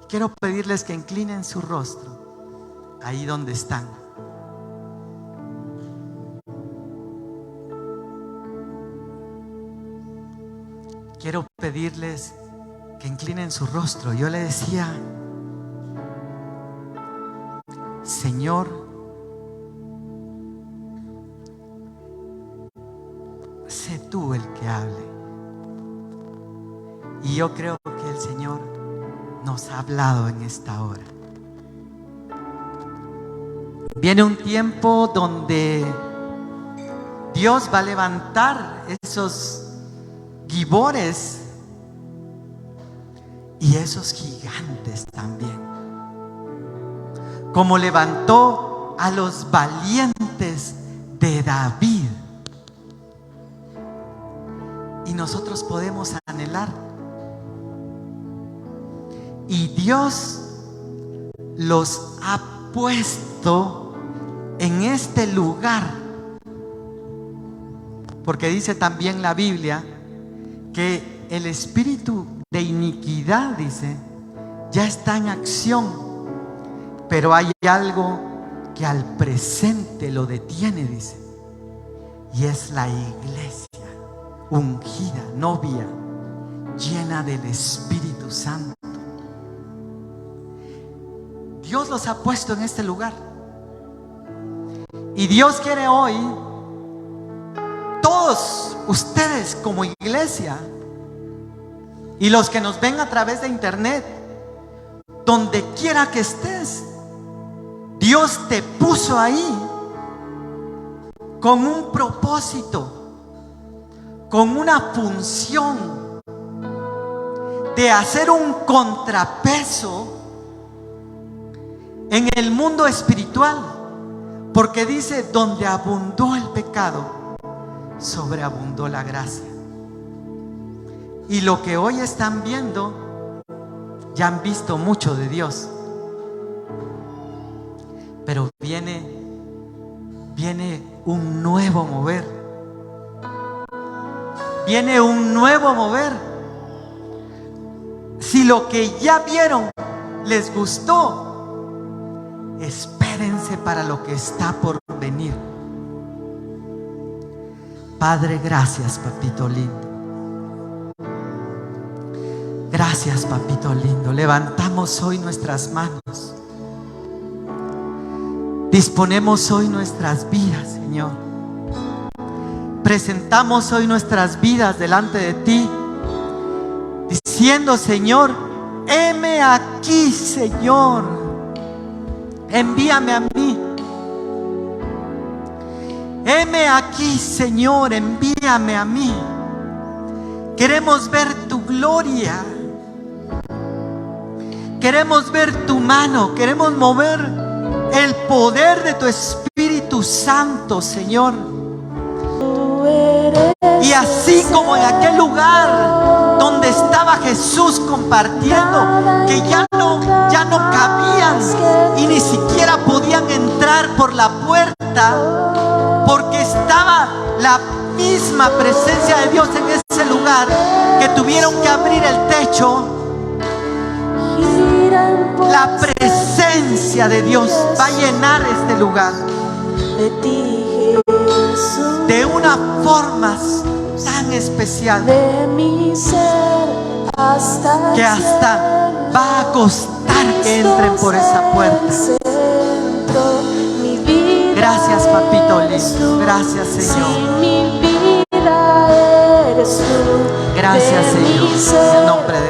Quiero pedirles que inclinen su rostro ahí donde están. quiero pedirles que inclinen su rostro. Yo le decía: Señor, sé tú el que hable. Y yo creo que el Señor nos ha hablado en esta hora. Viene un tiempo donde Dios va a levantar esos gibores y esos gigantes también, como levantó a los valientes de David. Y nosotros podemos anhelar. Y Dios los ha puesto en este lugar, porque dice también la Biblia que el espíritu de iniquidad, dice, ya está en acción, pero hay algo que al presente lo detiene, dice, y es la iglesia ungida, novia, llena del Espíritu Santo. Dios los ha puesto en este lugar. Y Dios quiere hoy, todos ustedes como iglesia y los que nos ven a través de internet, donde quiera que estés, Dios te puso ahí con un propósito, con una función de hacer un contrapeso en el mundo espiritual, porque dice: donde abundó el pecado, sobreabundó la gracia. Y lo que hoy están viendo, ya han visto mucho de Dios, pero viene un nuevo mover. Viene un nuevo mover. Si lo que ya vieron les gustó, espérense para lo que está por venir. Padre, gracias, papito lindo. Gracias, papito lindo. Levantamos hoy nuestras manos. Disponemos hoy nuestras vidas, Señor. Presentamos hoy nuestras vidas delante de ti, diciendo: Señor, heme aquí, Señor. Envíame a mí. Heme aquí, Señor, envíame a mí. Queremos ver tu gloria. Queremos ver tu mano. Queremos mover el poder de tu Espíritu Santo, Señor. Y así como en aquel lugar donde estaba Jesús compartiendo, que ya no cabían y ni siquiera podían entrar por la puerta, porque estaba la misma presencia de Dios en ese lugar, que tuvieron que abrir el techo. La presencia de Dios va a llenar este lugar de una forma tan especial que hasta va a costar que entren por esa puerta. Gracias, papito lindo. Gracias, Señor. Gracias, Señor. En el nombre de